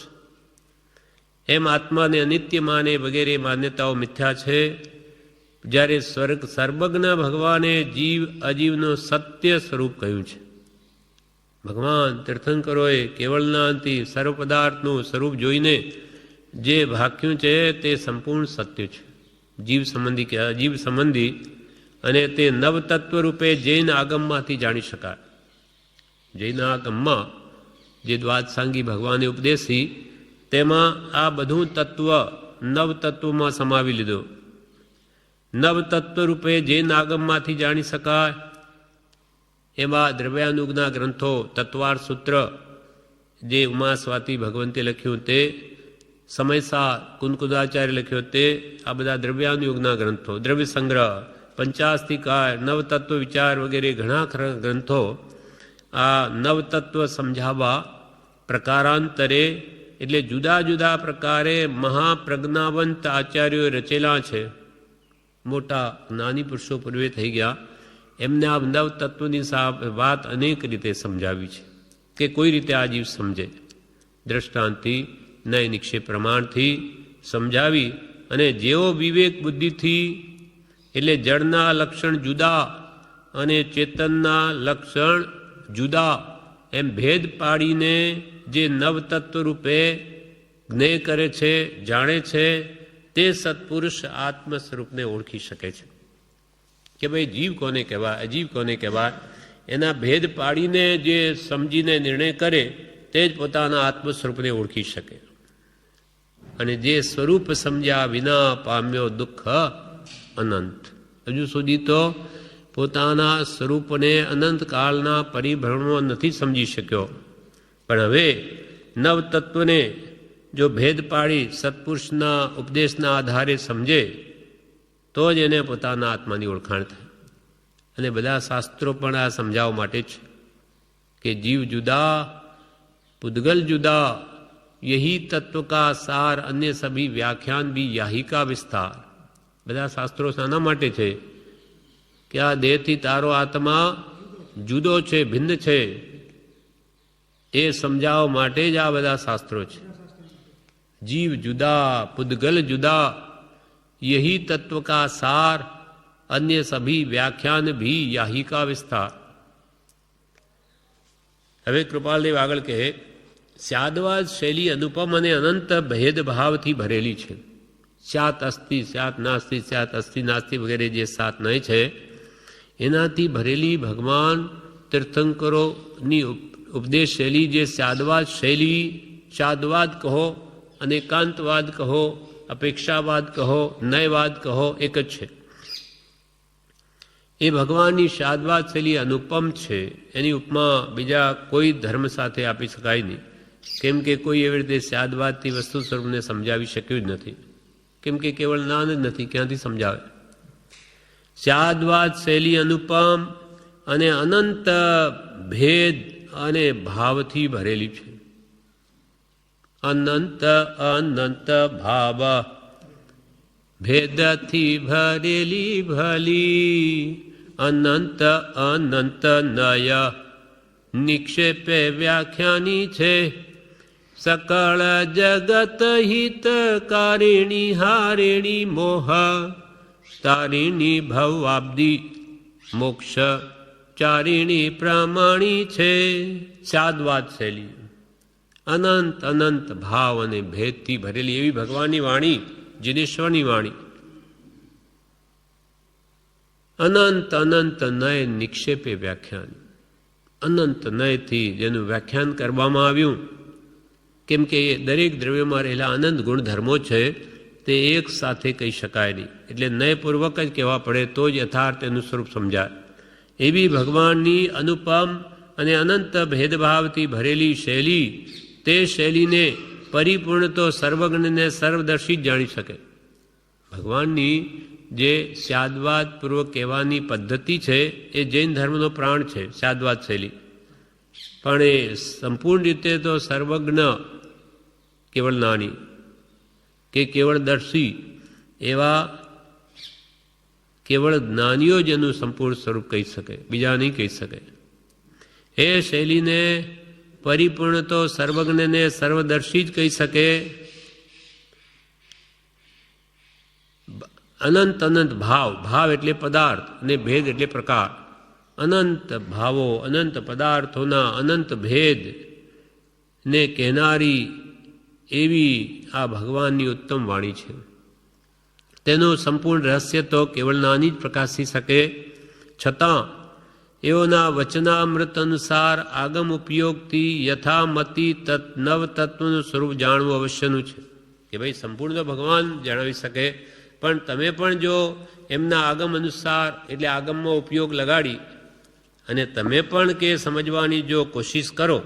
A: એમ આત્માને અનિત્ય માને વગેરે માન્યતાઓ મિથ્યા છે. જ્યારે સર્વજ્ઞ ભગવાને જીવ અજીવનો સત્ય સ્વરૂપ કહ્યું છે. ભગવાન તીર્થંકરોએ કેવળના અંતિ સર્વ પદાર્થનું સ્વરૂપ જોઈને જે ભાક્યું છે તે સંપૂર્ણ સત્ય છે, જીવ સંબંધી અજીવ સંબંધી, અને તે નવતત્વ રૂપે જૈન આગમમાંથી જાણી શકાય. જૈન આગમમાં જે દ્વાદશાંગી ભગવાને ઉપદેશી, તેમાં આ બધું તત્વ નવતત્વમાં સમાવી લીધું. નવતત્વ રૂપે જૈન આગમમાંથી જાણી શકાય. એમાં દ્રવ્યાનુગના ગ્રંથો, તત્વાર સૂત્ર જે ઉમા સ્વાતિ ભગવંતે લખ્યું તે, સમયસા કુનકુદાચાર્ય લખ્યો તે, આ બધા દ્રવ્યાનુગના ગ્રંથો, દ્રવ્ય સંગ્રહ, પંચાસ્તિકાર, નવતત્વ વિચાર વગેરે ઘણા ગ્રંથો આ નવતત્વ સમજાવવા પ્રકારાંતરે એટલે જુદા જુદા પ્રકારે મહાપ્રજ્ઞાવંત આચાર્યોએ રચેલા છે. મોટા જ્ઞાની પુરુષો પૂર્વે થઈ ગયા, એમને આ નવતત્વની વાત અનેક રીતે સમજાવી છે કે કોઈ રીતે આ જીવ સમજે. દ્રષ્ટાંતથી, નય નિક્ષેપ પ્રમાણથી સમજાવી, અને જેવો વિવેક બુદ્ધિથી એટલે જળના લક્ષણ જુદા અને ચેતનના લક્ષણ જુદા એમ ભેદ પાડીને જે નવતત્વ રૂપે જ્ઞેય કરે છે, જાણે છે, તે સત્પુરુષ આત્મ સ્વરૂપને ઓળખી શકે છે કે ભાઈ જીવ કોને કહેવાય, અજીવ કોને કહેવાય. એના ભેદ પાડીને જે સમજીને નિર્ણય કરે તે જ પોતાના આત્મ સ્વરૂપને ઓળખી શકે. અને જે સ્વરૂપ સમજ્યા વિના પામ્યો દુઃખ અનંત. હજુ સુધી તો પોતાના સ્વરૂપને અનંતકાળના પરિભ્રમણમાં નથી સમજી શક્યો, પણ હવે નવતત્વને જો ભેદ પાડી સત્પુરુષના ઉપદેશના આધારે સમજે તો જ એને પોતાના આત્માની ઓળખાણ થાય. અને બધા શાસ્ત્રો પણ આ સમજાવવા માટે છે કે જીવ જુદા, પુદ્ગલ જુદા, યહી તત્વ કા સાર, અન્ય સભી વ્યાખ્યાન ભી યાહી કા વિસ્તાર. બધા શાસ્ત્રો શાના માટે છે કે આ દેહથી તારો આત્મા જુદો છે, ભિન્ન છે, એ સમજાવવા માટે જ આ બધા શાસ્ત્રો છે. જીવ જુદા, પુદ્ગલ જુદા, यही तत्व का सार, अन्य सभी व्याख्यान भी याही का विस्तार. હવે કૃપાલદેવ આગળ કહે, સ્યાદવાદ શૈલી અનુપમ અને અનંત ભેદભાવથી ભરેલી છે. સ્યાત અસ્તિ, સ્યાત નાસ્તિ, સ્યાત અસ્તિ નાસ્તિ વગેરે જે સાત નય છે એનાથી ભરેલી ભગવાન તીર્થંકરોની ઉપદેશ શૈલી, જે સ્યાદવાદ શૈલી, શાદવાદ કહો, અનેકાંતવાદ કહો, અપેક્ષાવાદ કહો, નયવાદ કહો, એક જ છે. એ ભગવાનની શાદવાદ શૈલી અનુપમ છે. એની ઉપમા બીજા કોઈ ધર્મ સાથે આપી શકાય નહીં, કેમ કે કોઈ એવી રીતે શાદવાદથી વસ્તુ સ્વરૂપને સમજાવી શક્યું જ નથી, કેમ કે કેવળ જ્ઞાન જ નથી, ક્યાંથી સમજાવે. સ્યાદવાદ શૈલી અનુપમ અને અનંત ભેદ અને ભાવથી ભરેલી છે. અનંત અનંત ભાવ ભેદથી ભરેલી ભલી, અનંત અનંત નય નિક્ષેપે વ્યાખ્યાની છે. સકળ જગત હિતકારિણી હારિણી મોહ તારિણી ભવાબ્દી મોક્ષ ચારિણી પ્રમાણી છે. સ્યાદવાદ શૈલી અનંત અનંત ભાવ અને ભેદથી ભરેલી એવી ભગવાનની વાણી, જીનેશ્વરની વાણી. અનંત અનંત નય નિક્ષેપે વ્યાખ્યાન, અનંત નયથી જેનું વ્યાખ્યાન કરવામાં આવ્યું. કેમ કે દરેક દ્રવ્યમાં રહેલા અનંત ગુણધર્મો છે તે એક સાથે કહી શકાય નહીં, એટલે નયપૂર્વક જ કહેવા પડે તો જ યથાર્થ એનું સ્વરૂપ સમજાય. એવી ભગવાનની અનુપમ અને અનંત ભેદભાવથી ભરેલી શૈલી, તે શૈલીને પરિપૂર્ણ તો સર્વજ્ઞને સર્વદર્શી જ જાણી શકે. ભગવાનની જે સ્યાદવાદપૂર્વક કહેવાની પદ્ધતિ છે એ જૈન ધર્મનો પ્રાણ છે, સ્યાદવાદ શૈલી. પણ એ સંપૂર્ણ રીતે તો સર્વજ્ઞ કેવળ નાની કે કેવળ દર્શી એવા કેવળ જ્ઞાનીઓ જ એનું સંપૂર્ણ સ્વરૂપ કહી શકે, બીજા નહીં કહી શકે. એ શૈલીને પરિપૂર્ણ તો સર્વજ્ઞને સર્વદર્શી જ કહી શકે. અનંત અનંત ભાવ, ભાવ એટલે પદાર્થ અને ભેદ એટલે પ્રકાર. અનંત ભાવો, અનંત પદાર્થોના અનંત ભેદ ને કહેનારી એવી આ ભગવાનની ઉત્તમ વાણી છે. તેનું સંપૂર્ણ રહસ્ય તો કેવળ નાની જ પ્રકાશી શકે. છતાં એઓના વચનામૃત અનુસાર આગમ ઉપયોગથી યથામતી નવ તત્વનું સ્વરૂપ જાણવું અવશ્યનું છે. કે ભાઈ સંપૂર્ણ તો ભગવાન જણાવી શકે, પણ તમે પણ જો એમના આગમ અનુસાર એટલે આગમમાં ઉપયોગ લગાડી અને તમે પણ કે સમજવાની જો કોશિશ કરો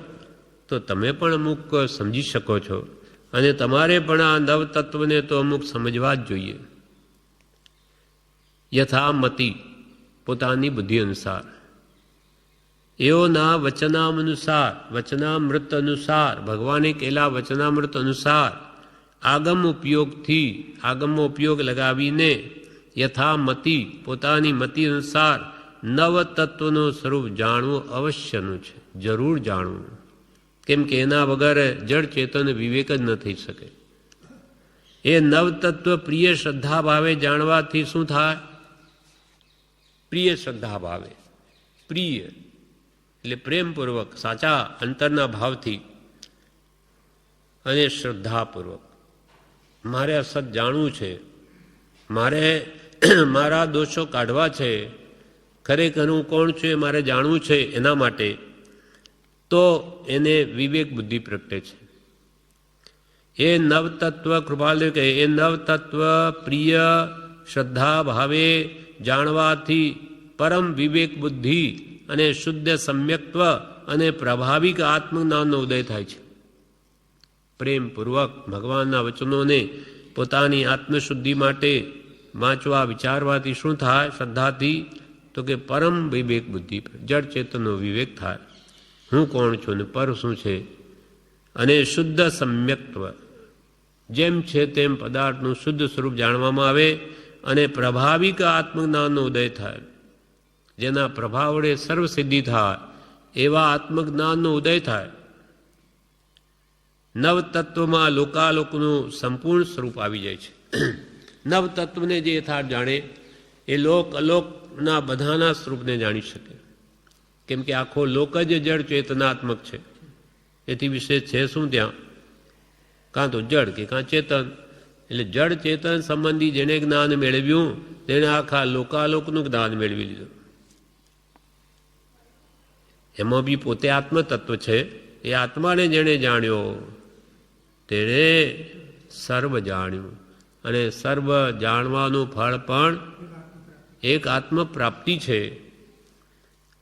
A: તો તમે પણ અમુક સમજી શકો છો. અને તમારે પણ આ નવ તત્વને તો અમુક સમજવા જ જોઈએ. યથામતી પોતાની બુદ્ધિ અનુસાર, એઓના વચનામ અનુસાર, વચનામૃત અનુસાર, ભગવાને કહેલા વચનામૃત અનુસાર આગમ ઉપયોગથી, આગમનો ઉપયોગ લગાવીને યથામતી પોતાની મતિ અનુસાર નવ તત્વનું સ્વરૂપ જાણવું અવશ્યનું છે, જરૂર જાણવું. કેમ કે એના વગર જળ ચેતન વિવેક જ ન થઈ શકે. એ નવ તત્વ પ્રિય શ્રદ્ધા ભાવે જાણવાથી શું થાય? પ્રિય શ્રદ્ધા ભાવે, પ્રિય એટલે પ્રેમપૂર્વક, સાચા અંતરના ભાવથી અને શ્રદ્ધાપૂર્વક. મારે આ સત જાણવું છે, મારે મારા દોષો કાઢવા છે, ખરેખર હું કોણ છું એ મારે જાણવું છે, એના માટે તો એને વિવેક બુદ્ધિ પ્રગટે છે. એ નવતત્વ, કૃપાલદેવ કહે, એ નવતત્વ પ્રિય શ્રદ્ધા ભાવે જાણવાથી પરમ વિવેક બુદ્ધિ અને શુદ્ધ સમ્યક્ત્વ અને પ્રભાવિક આત્મજ્ઞાનનો ઉદય થાય છે. પ્રેમપૂર્વક ભગવાનના વચનોને પોતાની આત્મશુદ્ધિ માટે વાંચવા વિચારવાથી શું થાય? શ્રદ્ધાથી તો કે પરમ વિવેક બુદ્ધિ, જડ ચેતનનો વિવેક થાય. હું કોણ છું ને પર શું છે? અને શુદ્ધ સમ્યક્ત્વ, જેમ છે તેમ પદાર્થનું શુદ્ધ સ્વરૂપ જાણવામાં આવે અને પ્રભાવિક આત્મજ્ઞાનનો ઉદય થાય. જેના પ્રભાવ વડે સર્વસિદ્ધિ થાય એવા આત્મજ્ઞાનનો ઉદય થાય. નવતત્વમાં લોકાલોકનું સંપૂર્ણ સ્વરૂપ આવી જાય છે. નવતત્વને જે યથાર્થ જાણે એ લોક અલોકના બધાના સ્વરૂપને જાણી શકે. કેમ કે આખો લોક જ જળ ચેતનાત્મક છે. એથી વિશેષ છે શું ત્યાં? કાં તો જળ કે કાં ચેતન. એટલે જળ ચેતન સંબંધી જેણે જ્ઞાન મેળવ્યું તેણે આખા લોકાલોકનું જ્ઞાન મેળવી લીધું. એમાં બી પોતે આત્મતત્વ છે. એ આત્માને જેણે જાણ્યો તેણે સર્વ જાણ્યું. અને સર્વ જાણવાનું ફળ પણ એક આત્મ પ્રાપ્તિ છે.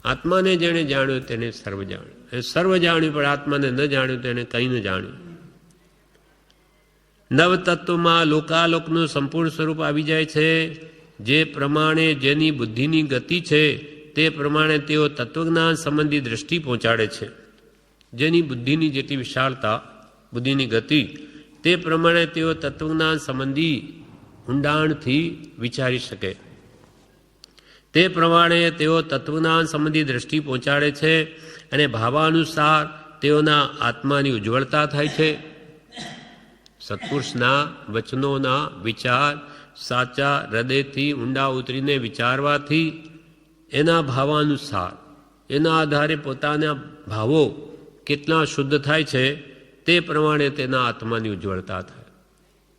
A: આત્માને જેણે જાણ્યું તેને સર્વ જાણ્યું. સર્વ જાણ્યું પણ આત્માને ન જાણ્યું તેને કંઈ ન જાણ્યું. નવતત્વમાં લોકાલોકનું સંપૂર્ણ સ્વરૂપ આવી જાય છે. જે પ્રમાણે જેની બુદ્ધિની ગતિ છે તે પ્રમાણે તેઓ તત્વજ્ઞાન સંબંધી દૃષ્ટિ પહોંચાડે છે. જેની બુદ્ધિની જેટલી વિશાળતા, બુદ્ધિની ગતિ, તે પ્રમાણે તેઓ તત્વજ્ઞાન સંબંધી ઊંડાણથી વિચારી શકે. તે પ્રમાણે તેઓ તત્વજ્ઞાન સંબંધી દૃષ્ટિ પહોંચાડે છે અને ભાવાનુસાર તેઓના આત્માની ઉજ્જવળતા થાય છે. સત્પુરુષના વચનોના વિચાર સાચા હૃદયથી ઊંડા ઉતરીને વિચારવાથી એના ભાવાનુસાર, એના આધારે પોતાના ભાવો કેટલા શુદ્ધ થાય છે તે પ્રમાણે તેના આત્માની ઉજ્જવળતા થાય.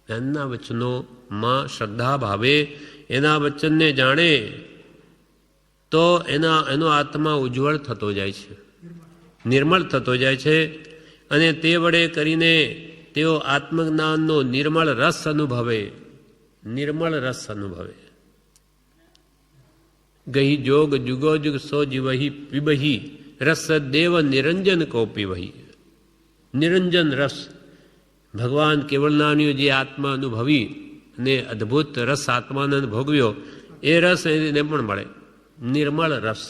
A: એમના વચનોમાં શ્રદ્ધા ભાવે એના વચનને જાણે તો એનો આત્મા ઉજ્જવળ થતો જાય છે, નિર્મળ થતો જાય છે અને તે વડે કરીને તેઓ આત્મજ્ઞાનનો નિર્મળ રસ અનુભવે. નિર્મળ રસ અનુભવે. ગહી જોગ જુગો જુગ સો જીવહી પીબહી રસ દેવ નિરંજન કો પીવહી. નિરંજન રસ ભગવાન કેવળનાનીઓ જે આત્મા અનુભવી અને અદ્ભુત રસ આત્માનંદ ભોગવ્યો એ રસ એને પણ મળે. નિર્મળ રસ.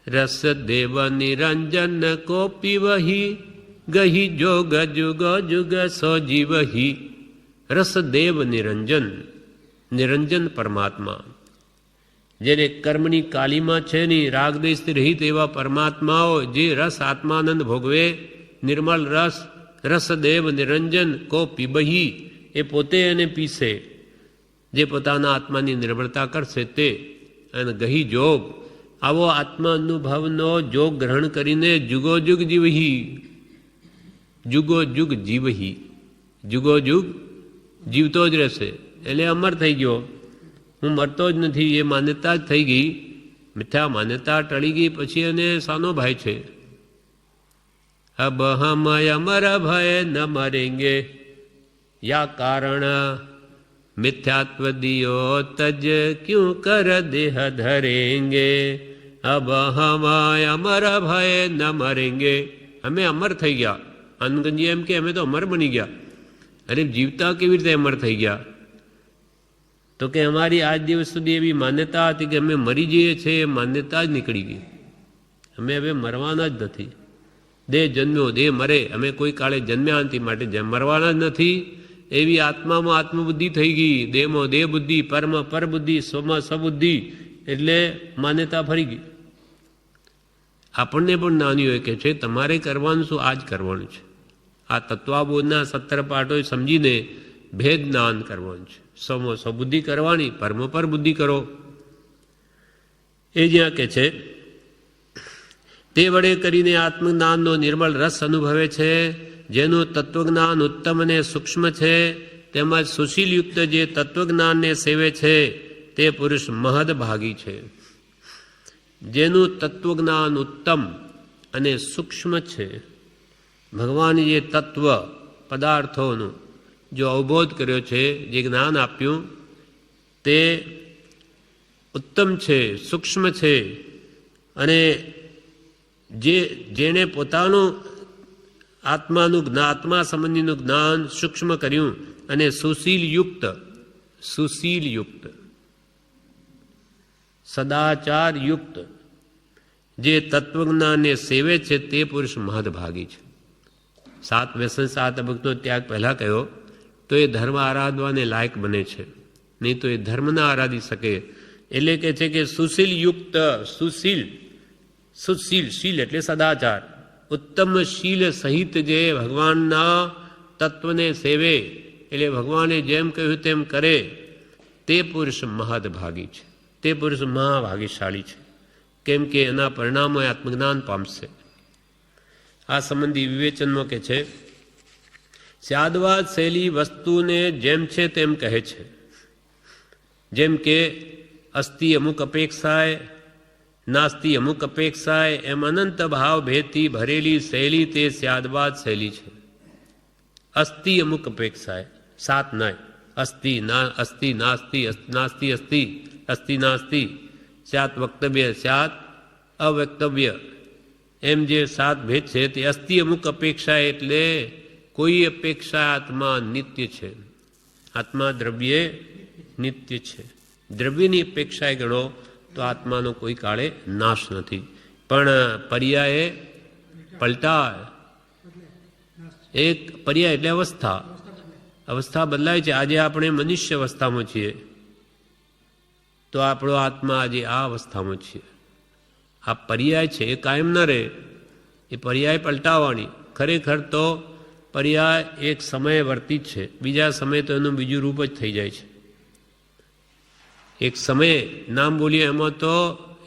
A: રસ દેવ નિરંજન કો પીવહી ગહી જોગ જુગ જુગ સો જીવહી. રસ દેવ નિરંજન, નિરંજન પરમાત્મા, જેને કર્મની કાલીમાં છે નહીં, રાગદેશથી રહિત એવા પરમાત્માઓ જે રસ આત્માનંદ ભોગવે, નિર્મળ રસ, રસદેવ નિરંજન કો પીબહી, એ પોતે એને પીશે. જે પોતાના આત્માની નિર્મળતા કરશે તે. અને ગહી જોગ, આવો આત્મા અનુભવનો જોગ ગ્રહણ કરીને જુગો જુગ જીવહી. જુગો જુગ જીવહી, જુગો જુગ જીવતો જ રહેશે. એટલે અમર થઈ ગયો, હું મરતો જ નથી, એ માન્યતા જ થઈ ગઈ. મિથ્યા માન્યતા ટળી ગઈ પછી એને સાનો ભય છે? અબ હમ અમર ભય ન મરેંગે યા કારણ મિથ્યાત્વ દિયો તજ ક્યું કર દેહ ધરેંગે. અબ હમ અમર ભય ન મરેંગે. અમે અમર થઈ ગયા. આનંદજી એમ કે અમે તો અમર બની ગયા. અરે જીવતા કેવી રીતે અમર થઈ ગયા? તો કે અમારી આજ દિવસ સુધી એવી માન્યતા હતી કે અમે મરી જઈએ છીએ, એ માન્યતા જ નીકળી ગઈ. અમે હવે મરવાના જ નથી. દેહ જન્મ્યો દેહ મરે, અમે કોઈ કાળે જન્મ્યા નથી માટે મરવાના જ નથી એવી આત્મામાં આત્મબુદ્ધિ થઈ ગઈ. દેહમાં દેહ બુદ્ધિ, પરમાં પર બુદ્ધિ, સ્વમાં સ્વબુદ્ધિ, એટલે માન્યતા ફરી ગઈ. આપણને પણ નાની હોય કે છે તમારે કરવાનું શું? આ જ કરવાનું છે. આ તત્વાબોધના 17 પાઠો સમજીને ભેદ જ્ઞાન કરવાનું છે. સ્વમાં સ્વબુદ્ધિ કરવાની, પરમ પર બુદ્ધિ કરો. એ જ્યાં કે છે તે વડે કરીને આત્મજ્ઞાનનો નિર્મળ રસ અનુભવે છે. જેનું તત્વજ્ઞાન ઉત્તમ અને સૂક્ષ્મ છે, તેમજ સુશીલયુક્ત જે તત્વજ્ઞાનને સેવે છે તે પુરુષ મહદભાગી છે. જેનું તત્વજ્ઞાન ઉત્તમ અને સૂક્ષ્મ છે, ભગવાને જે તત્વ પદાર્થોનું જો અવબોધ કર્યો છે, જે જ્ઞાન આપ્યું તે ઉત્તમ છે, સૂક્ષ્મ છે. અને જેણે પોતાનું આત્મા સંબંધીનું જ્ઞાન સૂક્ષ્મ કર્યું અને સુશીલયુક્ત, સદાચારયુક્ત જે તત્વજ્ઞાનને સેવે છે તે પુરુષ મહદભાગી છે. 7 વ્યસન 7 ભક્તનો ત્યાગ પહેલા કહ્યો તો એ ધર્મ આરાધવાને લાયક બને છે, નહીં તો એ ધર્મ ના આરાધી શકે. એટલે કે છે કે સુશીલયુક્ત, સુશીલ શીલ એટલે સદાચાર, ઉત્તમ શીલ સહિત જે ભગવાનના તત્વને સેવે, એટલે ભગવાને જેમ કહ્યું તેમ કરે, તે પુરુષ મહદભાગી છે. તે પુરુષ મહાભાગીશાળી છે. કેમ કે એના પરિણામો આત્મજ્ઞાન પામશે. આ સંબંધી વિવેચનમાં કે છે સ્યાદવાદ શૈલી વસ્તુને જેમ છે તેમ કહે છે. જેમ કે અસ્તિ અમુક અપેક્ષાએ, નાસ્તિ અમુક અપેક્ષાએ, એમ અનંત ભાવ ભેદથી ભરેલી શૈલી તે સ્યાદવાદ શૈલી છે. અસ્તિ અમુક અપેક્ષાએ, 7 નાય, અસ્તિ ના અસ્તિ નાસ્તિ, નાસ્તિ અસ્તિ, અસ્તિ નાસ્તિ, સ્યાત વક્તવ્ય, સ્યાત અવક્તવ્ય, એમ જે 7 ભેદ છે તે અસ્તિ અમુક અપેક્ષા એટલે કોઈ અપેક્ષા આત્મા નિત્ય છે. આત્મા દ્રવ્ય નિત્ય છે. દ્રવ્યની અપેક્ષાએ ગણો તો આત્માનો કોઈ કાળે નાશ નથી, પણ પર્યાયે પલટાય. એક પર્યાય એટલે અવસ્થા, અવસ્થા બદલાય છે. આજે આપણે મનુષ્ય અવસ્થામાં છીએ તો આપણો આત્મા આજે આ અવસ્થામાં છીએ. આ પર્યાય છે, એ કાયમ ન રહે, એ પર્યાય પલટાવવાની. ખરેખર તો પર્યાય એક સમયે વર્તી જ છે, બીજા સમયે તો એનું બીજું રૂપ જ થઈ જાય છે. એક સમયે નામ બોલીએ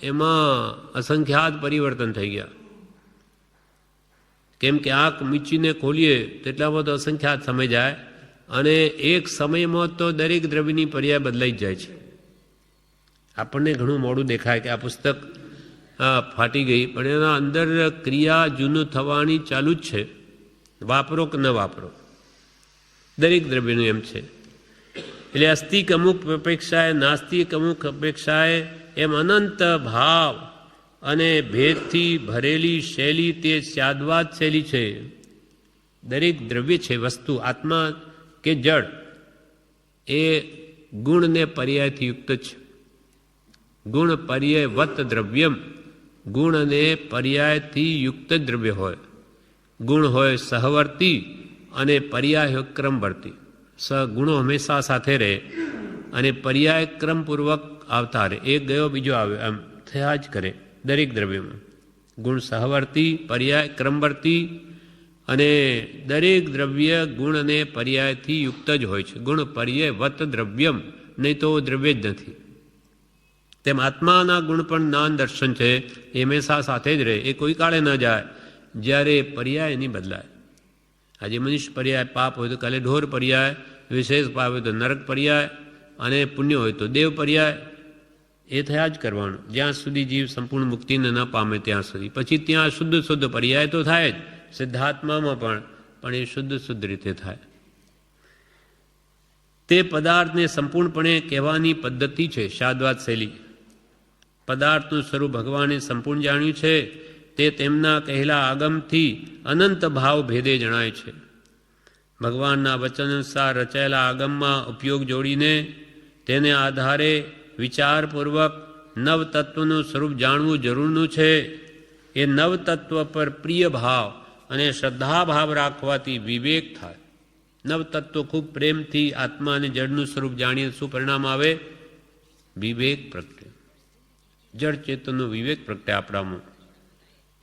A: એમાં અસંખ્યાત પરિવર્તન થઈ ગયા. કેમ કે આંખ મીચીને ખોલીએ તેટલામાં તો અસંખ્યાત સમય જાય, અને એક સમયમાં તો દરેક દ્રવ્યની પર્યાય બદલાઈ જ જાય છે. આપણને ઘણું મોડું દેખાય કે આ પુસ્તક ફાટી ગઈ, પણ એના અંદર ક્રિયા જૂનું થવાની ચાલુ જ છે, વાપરો કે ન વાપરો. દરેક દ્રવ્યનું એમ છે. એટલે અસ્તિક અમુક અપેક્ષાએ, નાસ્તિક અમુક અપેક્ષાએ, એમ અનંત ભાવ અને ભેદથી ભરેલી શૈલી તે સ્યાદવાદ શૈલી છે. દરેક દ્રવ્ય છે, વસ્તુ, આત્મા કે જળ, એ ગુણને પર્યાયથી યુક્ત છે. ગુણ પર્યાયવત દ્રવ્યમ, ગુણ અને પર્યાયથી યુક્ત દ્રવ્ય હોય. ગુણ હોય સહવર્તી અને પર્યાય હોય ક્રમવર્તી. સગુણો હંમેશા સાથે રહે અને પર્યાય ક્રમપૂર્વક આવતા રહે. એક ગયો બીજો આવ્યો એમ થયા જ કરે દરેક દ્રવ્યમાં. ગુણ સહવર્તી, પર્યાય ક્રમવર્તી, અને દરેક દ્રવ્ય ગુણ અને પર્યાયથી યુક્ત જ હોય છે. ગુણ પર્યાયવત દ્રવ્યમ, નહીં તો દ્રવ્ય જ નથી. તેમ આત્માના ગુણ પણ જ્ઞાન દર્શન છે, એ હંમેશા સાથે જ રહે, એ કોઈ કાળે ન જાય જ્યારે પર્યાય નહીં બદલાય. આજે મનુષ્ય પર્યાય પાપ હોય તો કાલે ઢોર પર્યાય, વિશેષ પાપ હોય તો નરક પર્યાય, અને પુણ્ય હોય તો દેવ પર્યાય. એ થયા જ કરવાનું જ્યાં સુધી જીવ સંપૂર્ણ મુક્તિને ન પામે ત્યાં સુધી. પછી ત્યાં શુદ્ધ પર્યાય તો થાય જ, સિદ્ધાત્મામાં પણ એ શુદ્ધ રીતે થાય. તે પદાર્થને સંપૂર્ણપણે કહેવાની પદ્ધતિ છે શાદ્વાદ શૈલી. પદાર્થનું સ્વરૂપ ભગવાને સંપૂર્ણ જાણ્યું છે, તે તેમના કહેલા આગમથી અનંત ભાવ ભેદે જણાય છે. ભગવાનના વચન અનુસાર રચાયેલા આગમમાં ઉપયોગ જોડીને તેને આધારે વિચારપૂર્વક નવતત્વનું સ્વરૂપ જાણવું જરૂરનું છે. એ નવતત્વ પર પ્રિય ભાવ અને શ્રદ્ધાભાવ રાખવાથી વિવેક થાય. નવતત્વ ખૂબ પ્રેમથી આત્મા અને જળનું સ્વરૂપ જાણીએ શું પરિણામ આવે? વિવેક પ્રગટે. જળ ચેતનનો વિવેક પ્રગટે, આપણામાં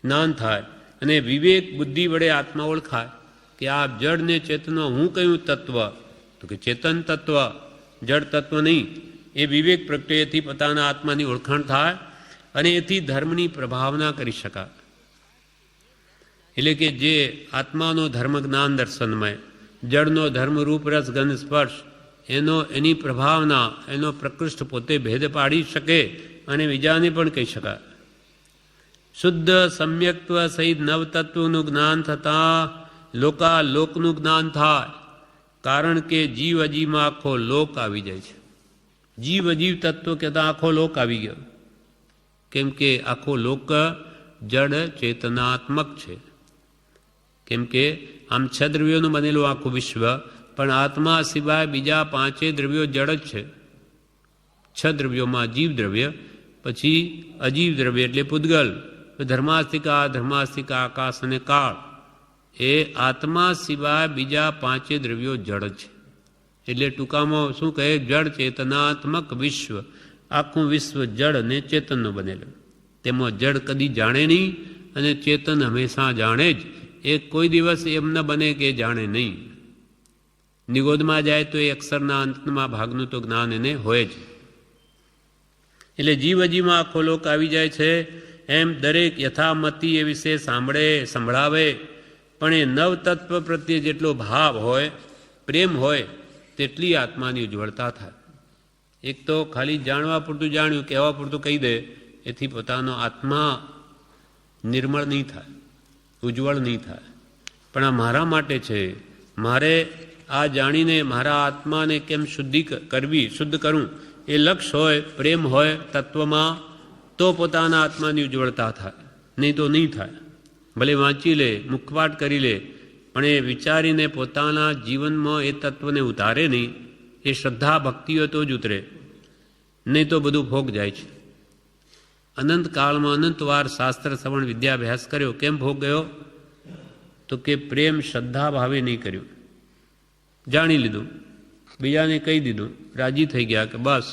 A: જ્ઞાન થાય, અને વિવેક બુદ્ધિ વડે આત્મા ઓળખાય કે આ જળ ને ચેતન હું કયું તત્વ? તો કે ચેતન તત્વ, જળ તત્વ નહીં. એ વિવેક પ્રગટે, એથી પોતાના આત્માની ઓળખાણ થાય, અને એથી ધર્મની પ્રભાવના કરી શકાય. એટલે કે જે આત્માનો ધર્મ જ્ઞાન દર્શનમય, જળનો ધર્મ રૂપ રસ ગંધ સ્પર્શ, એની પ્રભાવના, એનો પ્રકૃષ્ટ પોતે ભેદ પાડી શકે અને બીજાને પણ કહી શકાય. શુદ્ધ સમ્યક્ત્વ સહિત નવતત્વનું જ્ઞાન થતાં લોકનું જ્ઞાન થાય. કારણ કે જીવ અજીવમાં આખો લોક આવી જાય છે. જીવ અજીવ તત્વ કહેતા આખો લોક આવી ગયો. કેમ કે આખો લોક જડ ચેતનાત્મક છે. કેમ કે આમ 6 દ્રવ્યોનું બનેલું આખું વિશ્વ, પણ આત્મા સિવાય બીજા 5 દ્રવ્યો જડ જ છે. 6 દ્રવ્યોમાં જીવ દ્રવ્ય, પછી અજીવ દ્રવ્ય એટલે પૂદગલ, ધર્માસ્તિકા, આકાશ અને કાળ. એ આત્મા સિવાય બીજા 5 દ્રવ્યો જડ છે. એટલે ટૂંકામાં શું કહે? જડ ચેતનાત્મક વિશ્વ. આખું વિશ્વ જડ અને ચેતનનું બનેલું. તેમાં જડ કદી જાણે નહીં અને ચેતન હંમેશા જાણે જ. એ કોઈ દિવસ એમ ન બને કે જાણે નહીં. નિગોદમાં જાય તો એ અક્ષરના અંતમાં ભાગનું તો જ્ઞાન એને હોય જ. એટલે જીવ અજીવમાં આખો લોક આવી જાય છે. એમ દરેક યથામતી એ વિશે સંભળાવે, પણ એ નવતત્વ પ્રત્યે જેટલો ભાવ હોય, પ્રેમ હોય, તેટલી આત્માની ઉજ્જવળતા થાય. એક તો ખાલી જાણવા પૂરતું જાણ્યું, કહેવા પૂરતું કહી દે, એથી પોતાનો આત્મા નિર્મળ નહીં થાય, ઉજ્જવળ નહીં થાય. પણ આ મારા માટે છે, મારે આ જાણીને મારા આત્માને કેમ શુદ્ધ કરું, એ લક્ષ્ય હોય, પ્રેમ હોય તત્વમાં, તો પોતાના આત્માની ઉજ્જવળતા થાય, નહીં તો નહીં થાય. ભલે વાંચી લે, મુખપાઠ કરી લે, પણ એ વિચારીને પોતાના જીવનમાં એ તત્વને ઉતારે નહીં, એ શ્રદ્ધા ભક્તિ હોય તો જ ઉતરે, નહીં તો બધું ફોગ જાય છે. અનંતકાળમાં અનંતવાર શાસ્ત્ર શ્રવણ વિદ્યાભ્યાસ કર્યો, કેમ ફોગ ગયો? તો કે પ્રેમ શ્રદ્ધા ભાવે નહીં કર્યું. જાણી લીધું, બીજાને કહી દીધું, રાજી થઈ ગયા કે બસ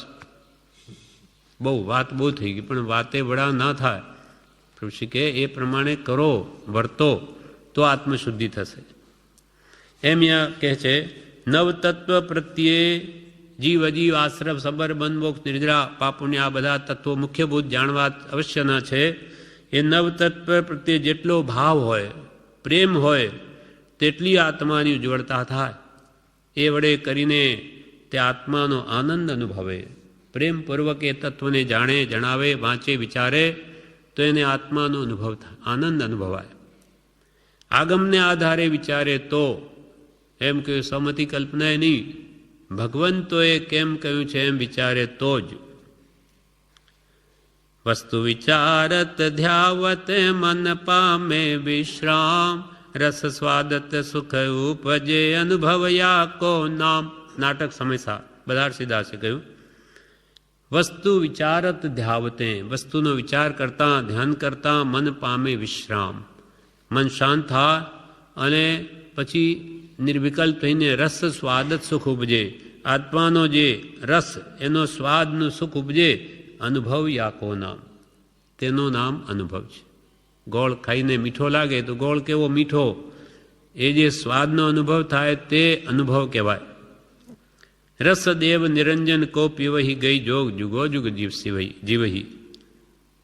A: વાત બહુ થઈ ગઈ, પણ વાતે વડા ના થાય. પ્રભુ કે એ પ્રમાણે કરો, વર્તો તો આત્મશુદ્ધિ થશે. એમ અહીંયા કહે છે, નવતત્વ પ્રત્યે જીવ અજીવ આશ્રમ સબર બંધ મોક્ષ નિર્જરા પાપુને આ બધા તત્વો મુખ્યભૂત જાણવા અવશ્યના છે. એ નવતત્વ પ્રત્યે જેટલો ભાવ હોય, પ્રેમ હોય, તેટલી આત્માની ઉજ્જવળતા થાય. એ વડે કરીને તે આત્માનો આનંદ અનુભવે. પ્રેમપૂર્વક એ તત્વને જાણે, જણાવે, વાંચે, વિચારે તો એને આત્માનો અનુભવ થાય, આનંદ અનુભવાય. આગમને આધારે વિચારે તો, એમ કહ્યું સમતિ કલ્પનાએ નહીં, ભગવંતોએ કેમ કહ્યું છે એમ વિચારે તો જ. વસ્તુ વિચારત ધ્યાવત મન પામે વિશ્રામ, રસ સ્વાદત સુખ ઉપજે અનુભવયા કો નામ. નાટક સમયસા બધારસીદાસે કહ્યું, વસ્તુ વિચારત ધ્યાવતે, વસ્તુનો વિચાર કરતા, ધ્યાન કરતા મન પામે વિશ્રામ, મન શાંત થાય અને પછી નિર્વિકલ્પ થઈને રસ સ્વાદત સુખ ઉપજે. આત્માનો જે રસ, એનો સ્વાદનું સુખ ઉપજે. અનુભવ યાકો નામ, તેનું નામ અનુભવ છે. ગોળ ખાઈને મીઠો લાગે તો ગોળ કેવો મીઠો, એ જે સ્વાદનો અનુભવ થાય તે અનુભવ કહેવાય. રસદેવ નિરંજન કો પીવહી ગઈ જોગ જુગો જુગ જીવહી.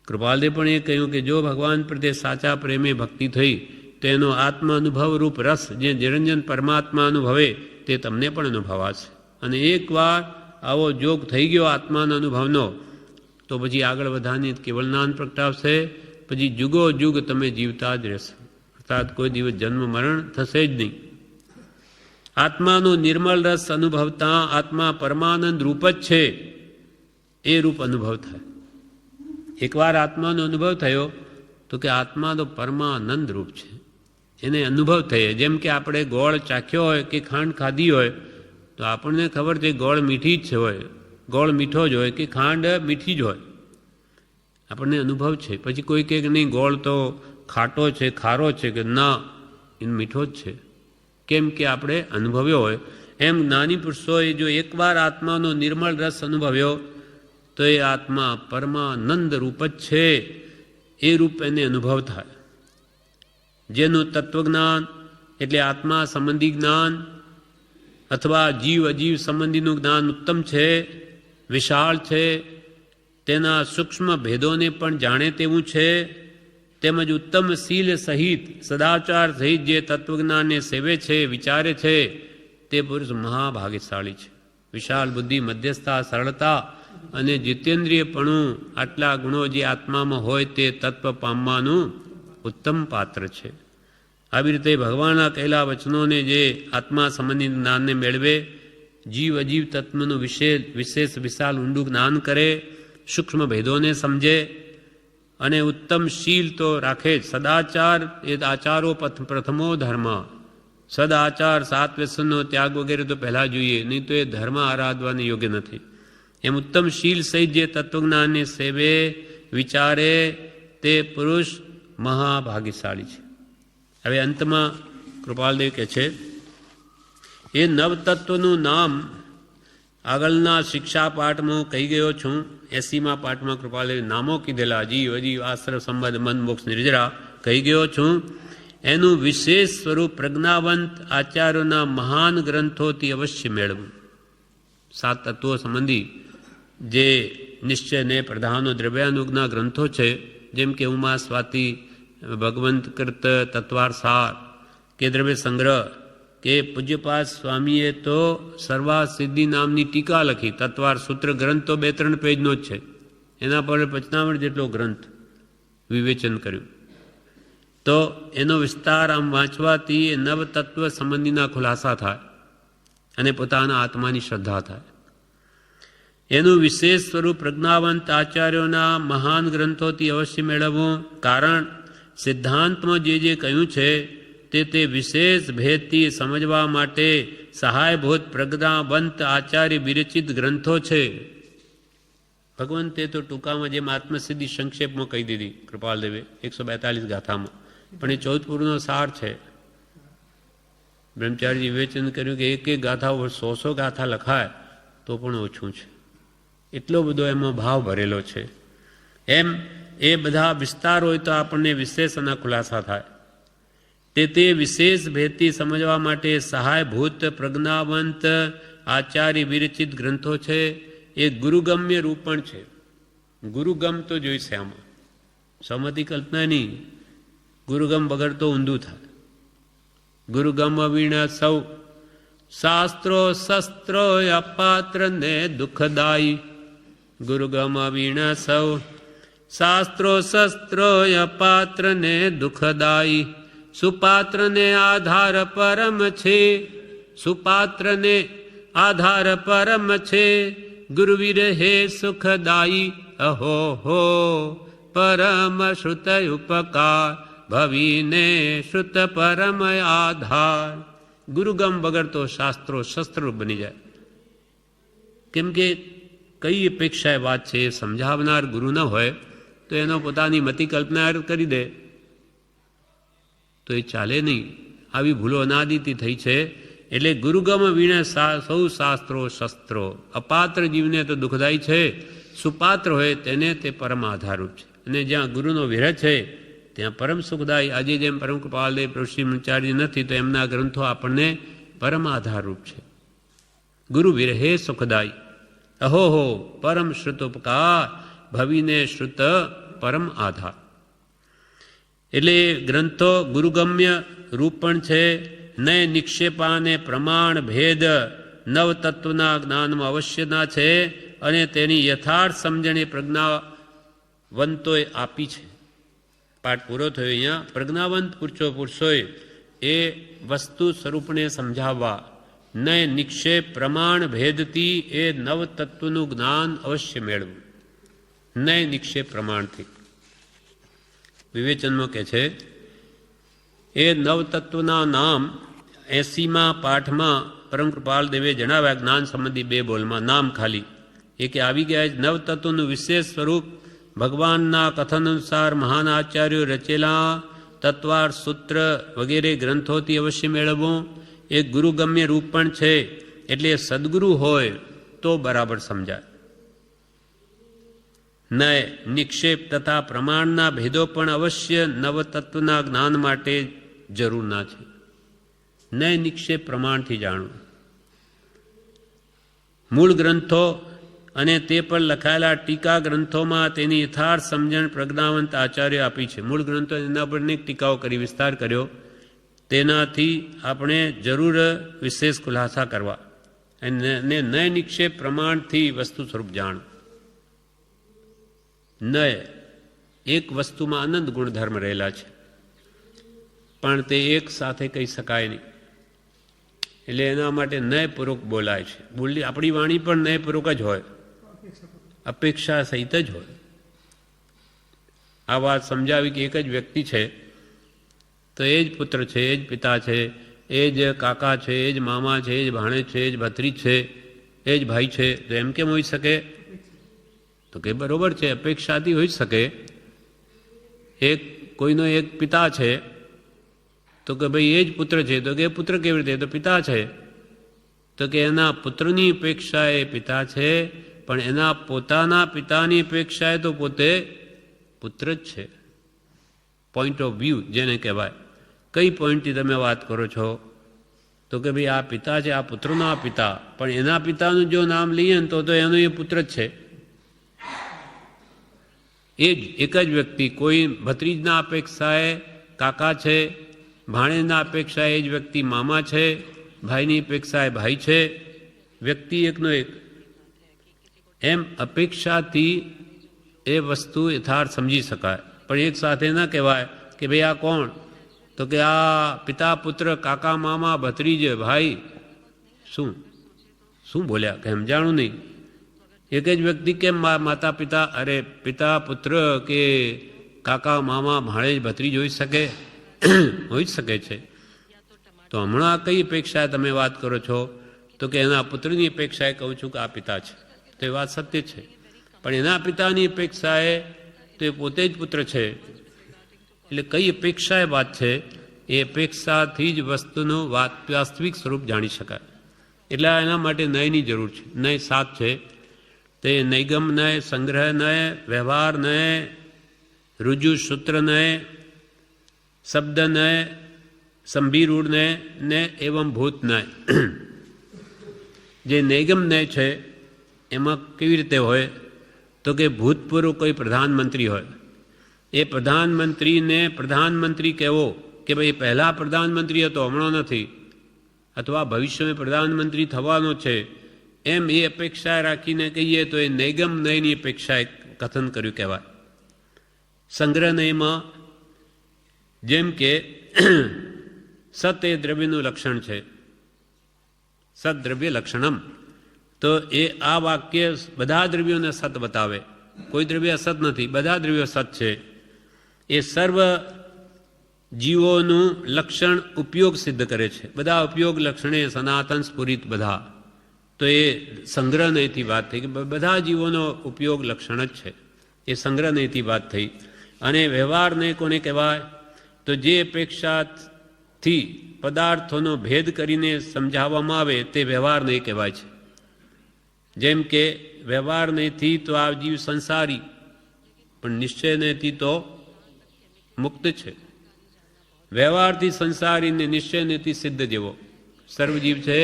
A: કૃપાલદેવ પણ એ કહ્યું કે જો ભગવાન પ્રત્યે સાચા પ્રેમે ભક્તિ થઈ તો એનો આત્મા અનુભવ રૂપ રસ જે નિરંજન પરમાત્મા અનુભવે તે તમને પણ અનુભવાશે. અને એકવાર આવો જોગ થઈ ગયો આત્માના અનુભવનો તો પછી આગળ વધવાની કેવળ જ્ઞાન પ્રગટાવશે. પછી જુગો જુગ તમે જીવતા જ રહેશો, અર્થાત કોઈ દિવસ જન્મ મરણ થશે જ નહીં. આત્માનો નિર્મળ રસ અનુભવતા આત્મા પરમાનંદ રૂપ જ છે, એ રૂપ અનુભવ થાય. એકવાર આત્માનો અનુભવ થયો તો કે આત્મા તો પરમાનંદ રૂપ છે, એને અનુભવ થયે. જેમ કે આપણે ગોળ ચાખ્યો હોય કે ખાંડ ખાધી હોય તો આપણને ખબર છે ગોળ મીઠી જ હોય, ગોળ મીઠો જ હોય કે ખાંડ મીઠી જ હોય, આપણને અનુભવ છે. પછી કોઈ કહે કે નહીં ગોળ તો ખાટો છે, ખારો છે, કે ના એ મીઠો જ છે, કેમ કે આપણે અનુભવ્યો હોય. એમ જ્ઞાની પુરુષોએ જો એકવાર આત્માનો નિર્મળ રસ અનુભવ્યો તો એ આત્મા પરમાનંદ રૂપ જ છે, એ રૂપ એને અનુભવ થાય. જેનું તત્વજ્ઞાન એટલે આત્મા સંબંધી જ્ઞાન અથવા જીવ અજીવ સંબંધીનું જ્ઞાન ઉત્તમ છે, વિશાળ છે, તેના સૂક્ષ્મ ભેદોને પણ જાણે તેવું છે, તેમજ ઉત્તમ શીલ સહિત સદાચાર સહિત જે તત્વજ્ઞાનને સેવે છે, વિચારે છે, તે પુરુષ મહાભાગ્યશાળી છે. વિશાળ બુદ્ધિ, મધ્યસ્થતા, સરળતા અને જીતેન્દ્રિયપણું, આટલા ગુણો જે આત્મામાં હોય તે તત્વ પામવાનું ઉત્તમ પાત્ર છે. આવી રીતે ભગવાનના કહેલા વચનોને જે આત્મા સંબંધી જ્ઞાનને મેળવે, જીવ અજીવ તત્વનું વિશેષ વિશાળ ઊંડું જ્ઞાન કરે, સૂક્ષ્મ ભેદોને સમજે અને ઉત્તમ શીલ તો રાખે જ. સદાચાર એ આચારો પ્રથમો ધર્મ. સદાચાર, સાત વ્યસનનો ત્યાગ વગેરે તો પહેલાં જોઈએ, નહીં તો એ ધર્મ આરાધવાને યોગ્ય નથી. એમ ઉત્તમ શીલ સહિત જે તત્વજ્ઞાનને સેવે, વિચારે તે પુરુષ મહાભાગ્યશાળી છે. હવે અંતમાં કૃપાલદેવ કહે છે, એ નવતત્વનું નામ આગળના શિક્ષા પાઠમાં કહી ગયો છું. 80મા પાઠમાં કૃપાલદેવ નામો કીધેલા, જીવ અજીવ આશ્રમ સંબંધ મન મોક્ષ નિર્જરા કહી ગયો છું. એનું વિશેષ સ્વરૂપ પ્રજ્ઞાવંત આચાર્યોના મહાન ગ્રંથોથી અવશ્ય મેળવું. 7 તત્વો સંબંધી જે નિશ્ચયને પ્રધાનો દ્રવ્યાનુગના ગ્રંથો છે, જેમ કે ઉમા સ્વાતિ, ભગવંત કૃત, તત્વાર સાર કે દ્રવ્ય સંગ્રહ, કે પૂજ્યપાદ સ્વામીએ તો સર્વા સિદ્ધિ નામની ટીકા લખી. તત્વાર સૂત્ર ગ્રંથ તો 2-3 પેજનો જ છે, એના પર 55 જેટલો ગ્રંથ વિવેચન કર્યું. તો એનો વિસ્તાર આમ વાંચવાથી એ નવતત્વ સંબંધીના ખુલાસા થાય અને પોતાના આત્માની શ્રદ્ધા થાય. એનું વિશેષ સ્વરૂપ પ્રજ્ઞાવંત આચાર્યોના મહાન ગ્રંથોથી અવશ્ય મેળવવું. કારણ સિદ્ધાંતમાં જે કહ્યું છે તે વિશેષ ભેદથી સમજવા માટે સહાયભૂત પ્રજ્ઞાવંત આચાર્ય વિરચિત ગ્રંથો છે. ભગવંતે તો ટૂંકામાં જેમ આત્મસિદ્ધિ સંક્ષેપમાં કહી દીધી કૃપાલદેવે 142 ગાથામાં, પણ એ 14 પૂરનો સાર છે. બ્રહ્મચારીજી વિવેચન કર્યું કે એક ગાથા 100 ગાથા લખાય તો પણ ઓછું છે, એટલો બધો એમાં ભાવ ભરેલો છે. એમ એ બધા વિસ્તાર હોય તો આપણને વિશેષના ખુલાસા થાય. તે વિશેષ ભેદથી સમજવા માટે સહાયભૂત પ્રજ્ઞાવંત આચાર્ય વિરચિત ગ્રંથો છે. એ ગુરુગમ્ય રૂપણ છે. ગુરુગમ તો જોઈશે આમાં, સમતિ કલ્પના નહીં. ગુરુગમ વગર તો ઊંધું થાય. ગુરુગમ વીણા સૌ શાસ્ત્રો શસ્ત્રો અપાત્ર ને દુઃખદાયી. ગુરુગમ વીણા સૌ શાસ્ત્રો શસ્ત્રો અપાત્ર ને દુઃખદાયી. સુપાત્ર ને આધાર પરમ છે, સુપાત્ર ને આધાર પરમ છે. ગુરુવીર હે સુખદાયી. અહો હો પરમ શ્રુત ઉપકાર ભવીને શ્રુત પરમ આધાર. ગુરુગમ વગર તો શાસ્ત્રો શસ્ત્રો બની જાય. કેમ કે કઈ અપેક્ષાએ વાત છે એ સમજાવનાર ગુરુ ન હોય તો એનો પોતાની મતિ કલ્પના કરી દે તો એ ચાલે નહીં. આવી ભૂલો અનાદિથી થઈ છે. એટલે ગુરુગમ વીણે સૌ શાસ્ત્રો શસ્ત્રો. અપાત્ર જીવને તો દુઃખદાયી છે, સુપાત્ર હોય તેને તે પરમ આધારરૂપ છે. અને જ્યાં ગુરુનો વિરહ છે ત્યાં પરમ સુખદાયી. આજે જેમ પરમ કૃપાલદેવ પ્રભુ બ્રહ્મચારી નથી તો એમના ગ્રંથો આપણને પરમ આધારરૂપ છે. ગુરુ વિરહે સુખદાયી. અહો હો પરમ શ્રુતોપકાર ભવીને શ્રુત પરમ આધાર. એટલે ગ્રંથો ગુરુગમ્ય રૂપ પણ છે. નય નિક્ષેપાને પ્રમાણ ભેદ નવતત્વના જ્ઞાનમાં અવશ્યના છે અને તેની યથાર્થ સમજણી પ્રજ્ઞાવંતોએ આપી છે. પાઠ પૂરો થયો. અહીંયા પ્રજ્ઞાવંત પુરુષોએ એ વસ્તુ સ્વરૂપને સમજાવવા નય નિક્ષેપ પ્રમાણ ભેદથી એ નવતત્વનું જ્ઞાન અવશ્ય મેળવું. નય નિક્ષેપ પ્રમાણથી વિવેચનમાં કહે છે એ નવતત્વના નામ 80મા પાઠમાં પરમ કૃપાલદેવે જણાવ્યા. જ્ઞાન સંબંધી 2 બોલમાં નામ ખાલી એ કે આવી ગયા. નવતત્વનું વિશેષ સ્વરૂપ ભગવાનના કથન અનુસાર મહાન આચાર્યો રચેલા તત્વાર સૂત્ર વગેરે ગ્રંથોથી અવશ્ય મેળવવું. એ ગુરુગમ્ય રૂપ પણ છે. એટલે સદગુરુ હોય તો બરાબર સમજાય. નય નિક્ષેપ તથા પ્રમાણના ભેદો પણ અવશ્ય નવતત્વના જ્ઞાન માટે જરૂરના છે. નય નિક્ષેપ પ્રમાણથી જાણવું. મૂળ ગ્રંથો અને તે પર લખાયેલા ટીકા ગ્રંથોમાં તેની યથાર્થ સમજણ પ્રજ્ઞાવંત આચાર્ય આપી છે. મૂળ ગ્રંથો એના પર અનેક ટીકાઓ કરી, વિસ્તાર કર્યો. તેનાથી આપણે જરૂર વિશેષ ખુલાસા કરવા અને નય નિક્ષેપ પ્રમાણથી વસ્તુ સ્વરૂપ જાણ. નય એક વસ્તુમાં અનંત ગુણધર્મ રહેલા છે પણ તે એક સાથે કહી શકાય નહીં. એટલે એના માટે ન્યાયપૂર્વક બોલાય છે. બોલી આપણી વાણી પણ ન્યાયપૂર્વક જ હોય, અપેક્ષા સહિત જ હોય. આ વાત સમજાવી કે એક જ વ્યક્તિ છે તો એ જ પુત્ર છે, એ જ પિતા છે, એ જ કાકા છે, એ જ મામા છે, એ જ ભાણેજ છે, એ જ ભત્રીજ છે, એ જ ભાઈ છે. તો એમ કેમ હોઈ શકે? તો કે બરોબર છે, અપેક્ષાથી હોઈ શકે. એક કોઈનો એક પિતા છે તો કે ભાઈ એ જ પુત્ર છે, તો કે પુત્ર કેવી રીતે? તો પિતા છે. તો કે એના પુત્રની અપેક્ષા એ પિતા છે પણ એના પોતાના પિતાની અપેક્ષા તો પોતે પુત્ર જ છે. પોઈન્ટ ઓફ વ્યૂ જેને કહેવાય. કઈ પોઈન્ટથી તમે વાત કરો છો? તો કે ભાઈ આ પિતા છે, આ પુત્રનો આ પિતા, પણ એના પિતાનું જો નામ લઈએ ને તો એનો એ પુત્ર જ છે. એ જ એક જ વ્યક્તિ કોઈ ભત્રીજના અપેક્ષાએ કાકા છે, ભાણેજના અપેક્ષાએ એ જ વ્યક્તિ મામા છે, ભાઈની અપેક્ષાએ ભાઈ છે, વ્યક્તિ એકનો એક. એમ અપેક્ષાથી એ વસ્તુ યથાર્થ સમજી શકાય. પણ એક સાથે ન કહેવાય કે ભાઈ આ કોણ? તો કે આ પિતા પુત્ર કાકા મામા ભત્રીજ ભાઈ. શું શું બોલ્યા? કે સમજાણું નહીં. એક જ વ્યક્તિ કેમ માતા પિતા, અરે પિતા પુત્ર કે કાકા મામા ભાણેજ ભત્રીજ હોઈ શકે? હોઈ શકે છે. તો હમણાં કઈ અપેક્ષાએ તમે વાત કરો છો? તો કે એના પુત્રની અપેક્ષાએ કહું છું કે આ પિતા છે. તો એ વાત સત્ય છે, પણ એના પિતાની અપેક્ષાએ તો એ પોતે જ પુત્ર છે. એટલે કઈ અપેક્ષાએ વાત છે, એ અપેક્ષાથી જ વસ્તુનું વાસ્તવિક સ્વરૂપ જાણી શકાય. એટલે એના માટે નયની જરૂર છે. નય 7 છે. તે નૈગમ નય, સંગ્રહ નય, વ્યવહાર નય, રુજુ સૂત્ર નય, શબ્દ નય, સંભિરૂઢ નય ને એવમ ભૂત નય. જે નૈગમ નય છે એમાં કેવી રીતે હોય? તો કે ભૂતપૂર્વ કોઈ પ્રધાનમંત્રી હોય, એ પ્રધાનમંત્રીને પ્રધાનમંત્રી કહેવો કે ભાઈ પહેલાં પ્રધાનમંત્રી હતો, હમણાં નથી, અથવા ભવિષ્યમાં પ્રધાનમંત્રી થવાનો છે, એમ એ અપેક્ષા રાખીને કહીએ તો એ નૈગમ નયની અપેક્ષાએ કથન કર્યું કહેવાય. સંગ્રહ નયમાં જેમ કે સત એ દ્રવ્યનું લક્ષણ છે, સત દ્રવ્ય લક્ષણમ, તો એ આ વાક્ય બધા દ્રવ્યોને સત બતાવે. કોઈ દ્રવ્ય અસત નથી, બધા દ્રવ્યો સત છે. એ સર્વ જીવોનું લક્ષણ ઉપયોગ સિદ્ધ કરે છે. બધા ઉપયોગ લક્ષણે સનાતન સ્ફુરિત બધા. તો એ સંગ્રહ નયથી વાત થઈ કે બધા જીવોનો ઉપયોગ લક્ષણ જ છે. એ સંગ્રહ નયથી વાત થઈ. અને વ્યવહારને કોને કહેવાય? તો જે અપેક્ષાથી પદાર્થોનો ભેદ કરીને સમજાવવામાં આવે તે વ્યવહાર નય કહેવાય છે. જેમ કે વ્યવહાર નયથી તો આ જીવ સંસારી, પણ નિશ્ચય નયથી તો મુક્ત છે. વ્યવહારથી સંસારી ને નિશ્ચય નયથી સિદ્ધ જેવો સર્વજીવ છે.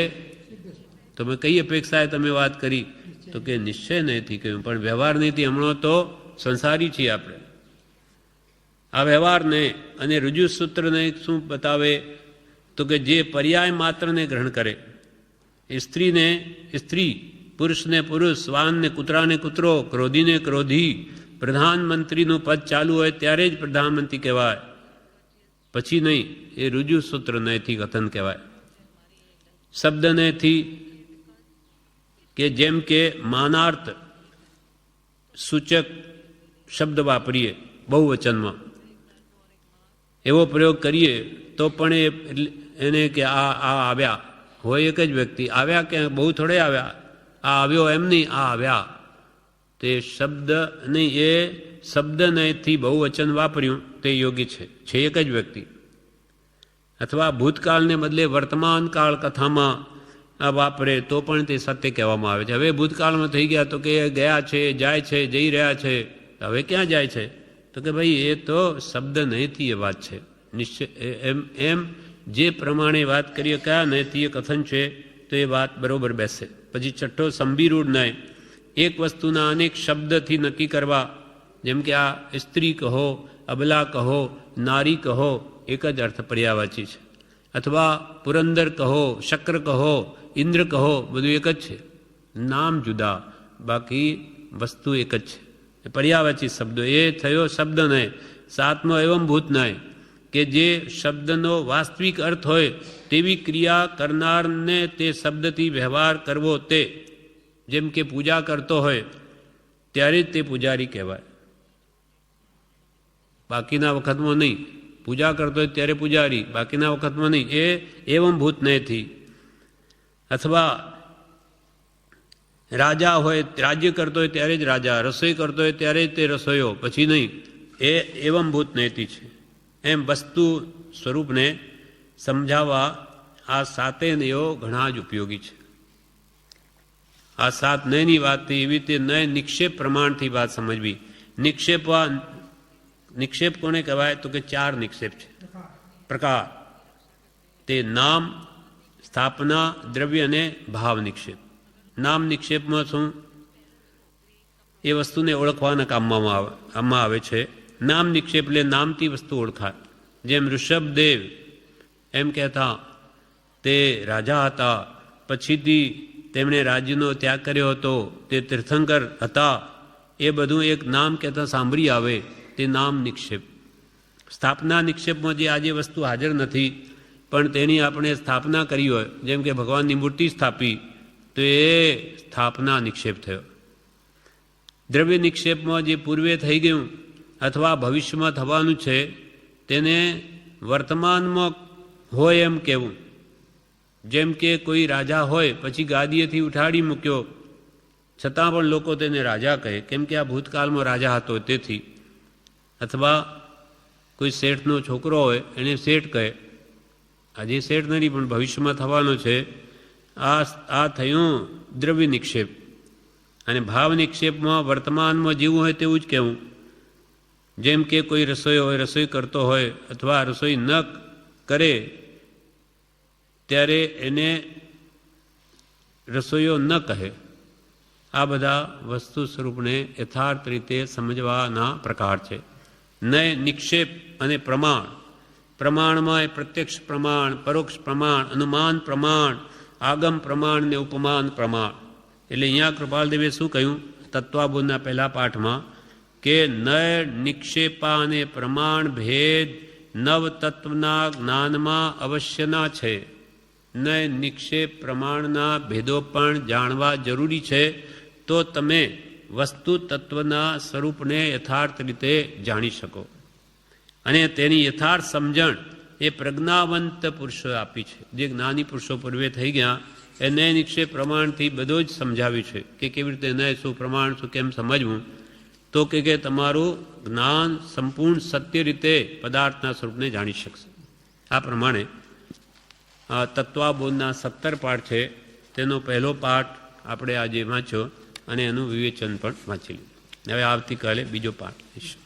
A: તો મેં કઈ અપેક્ષાએ તમે વાત કરી? તો કે નિશ્ચય નયથી કહ્યું, પણ વ્યવહાર નયથી હમણાં તો સંસારી છીએ આપણે. આ વ્યવહારને અને રુજુસૂત્રને શું બતાવે? તો કે જે પર્યાય માત્રને ગ્રહણ કરે. સ્ત્રીને સ્ત્રી, પુરુષને પુરુષ, શ્વાનને કૂતરાને કૂતરો, ક્રોધીને ક્રોધી, પ્રધાનમંત્રીનું પદ ચાલુ હોય ત્યારે જ પ્રધાનમંત્રી કહેવાય, પછી નહીં. એ રુજુસૂત્ર નયથી કથન કહેવાય. શબ્દ નયથી કે જેમ કે માનાર્થ સૂચક શબ્દ વાપરીએ બહુવચનમાં, એવો પ્રયોગ કરીએ તો પણ એને કે આ આવ્યા હોય એક જ વ્યક્તિ, આવ્યા કે બહુ થોડે આવ્યા, આ આવ્યો એમ નહીં, આ આવ્યા. તે શબ્દ નહીં, એ શબ્દ નયથી બહુવચન વાપર્યું તે યોગ્ય છે એક જ વ્યક્તિ. અથવા ભૂતકાળને બદલે વર્તમાન કાળ કથામાં આ વાપરે તો પણ તે સત્ય કહેવામાં આવે છે. હવે ભૂતકાળમાં થઈ ગયા તો કે ગયા છે, જાય છે, જઈ રહ્યા છે. હવે ક્યાં જાય છે? તો કે ભાઈ એ તો શબ્દ નયથી એ વાત છે. નિશ્ચય એમ જે પ્રમાણે વાત કરીએ કયા નયથી એ કથન છે તો એ વાત બરોબર બેસે. પછી છઠ્ઠો સંભિરૂઢ નય, એક વસ્તુના અનેક શબ્દથી નક્કી કરવા. જેમ કે આ સ્ત્રી કહો, અબલા કહો, નારી કહો, એક જ અર્થ પર્યાયવાચી છે. અથવા પુરંદર કહો, શક્ર કહો, ઇન્દ્ર કહો, બધું એક જ છે. નામ જુદા, બાકી વસ્તુ એક જ છે. પર્યાયવાચી શબ્દો એ થયો શબ્દ નય. સાતમો એવમ ભૂત નય, કે જે શબ્દનો વાસ્તવિક અર્થ હોય તેવી ક્રિયા કરનારને તે શબ્દથી વ્યવહાર કરવો. તે જેમ કે પૂજા કરતો હોય ત્યારે જ તે પૂજારી કહેવાય, બાકીના વખતમાં નહીં. પૂજા કરતો હોય ત્યારે પૂજારી, બાકીના વખતમાં નહીં. એ એવમ ભૂત નયથી. અથવા રાજા હોય, રાજ્ય કરતો હોય ત્યારે જ રાજા, રસોઈ કરતો હોય ત્યારે જ તે રસોઈયો, પછી નહીં. એ એવમ ભૂત નયથી છે. એમ વસ્તુ સ્વરૂપને સમજાવવા આ સાતે નયો ઘણા જ ઉપયોગી છે. આ સાત નયની વાતથી એવી રીતે નય નિક્ષેપ પ્રમાણથી વાત સમજવી. નિક્ષેપ કોને કહેવાય? તો કે 4 નિક્ષેપ છે પ્રકાર. તે નામ, સ્થાપના, દ્રવ્ય અને ભાવ નિક્ષેપ. નામ નિક્ષેપમાં શું? એ વસ્તુને ઓળખવાના કામમાં આવે છે. નામ નિક્ષેપ એટલે નામથી વસ્તુ ઓળખાય. જેમ ઋષભદેવ એમ કહેતા તે રાજા હતા, પછીથી તેમણે રાજ્યનો ત્યાગ કર્યો હતો, તે તીર્થંકર હતા, એ બધું એક નામ કહેતા સાંભળી આવે, તે નામ નિક્ષેપ. સ્થાપના નિક્ષેપમાં જે આજે વસ્તુ હાજર નથી પણ તેની આપણે સ્થાપના કરી હોય, જેમ કે ભગવાનની મૂર્તિ સ્થાપી, તો એ સ્થાપના નિક્ષેપ થયો. દ્રવ્ય નિક્ષેપમાં જે પૂર્વે થઈ ગયું અથવા ભવિષ્યમાં થવાનું છે તેને વર્તમાનમાં હોય એમ કહેવું, જેમ કે કોઈ રાજા હોય પછી ગાદીએથી ઉઠાડી મૂક્યો છતાં પણ લોકો તેને રાજા કહે, કેમ કે આ ભૂતકાળમાં રાજા હતો તેથી. અથવા કોઈ શેઠનો છોકરો હોય એને શેઠ કહે. આજે શેઠ નથી પણ ભવિષ્યમાં થવાનો છે. આ થયું દ્રવ્ય નિક્ષેપ. અને ભાવ નિક્ષેપમાં વર્તમાનમાં જેવું હોય તેવું જ કહેવું. જેમ કે કોઈ રસોઈ હોય, રસોઈ કરતો હોય અથવા રસોઈ ન કરે ત્યારે એને રસોઈયો ન કહે. આ બધા વસ્તુ સ્વરૂપને યથાર્થ રીતે સમજવાના પ્રકાર છે. નય, નિક્ષેપ અને પ્રમાણ. પ્રમાણમાં એ પ્રત્યક્ષ પ્રમાણ, પરોક્ષ પ્રમાણ, અનુમાન પ્રમાણ, આગમ પ્રમાણ ને ઉપમાન પ્રમાણ. એટલે અહીંયા કૃપાલદેવે શું કહ્યું તત્વાબોધના પહેલા પાઠમાં કે નય, નિક્ષેપા અને પ્રમાણ ભેદ નવ તત્વના જ્ઞાનમાં અવશ્યના છે. નય, નિક્ષેપ, પ્રમાણના ભેદો પણ જાણવા જરૂરી છે, તો તમે વસ્તુ તત્વના સ્વરૂપને યથાર્થ રીતે જાણી શકો. અને તેની યથાર્થ સમજણ એ પ્રજ્ઞાવંત પુરુષોએ આપી છે. જે જ્ઞાની પુરુષો પૂર્વે થઈ ગયા એને નિક્ષેપ પ્રમાણથી બધો જ સમજાવ્યું છે કે કેવી રીતે નય શું, પ્રમાણ શું, કેમ સમજવું. તો કે તમારું જ્ઞાન સંપૂર્ણ સત્ય રીતે પદાર્થના સ્વરૂપને જાણી શકશે. આ પ્રમાણે તત્વાબોધના 17 પાઠ છે તેનો પહેલો પાઠ આપણે આજે વાંચ્યો અને એનું વિવેચન પણ વાંચી લીધું. હવે આવતીકાલે બીજો પાઠ લઈશું.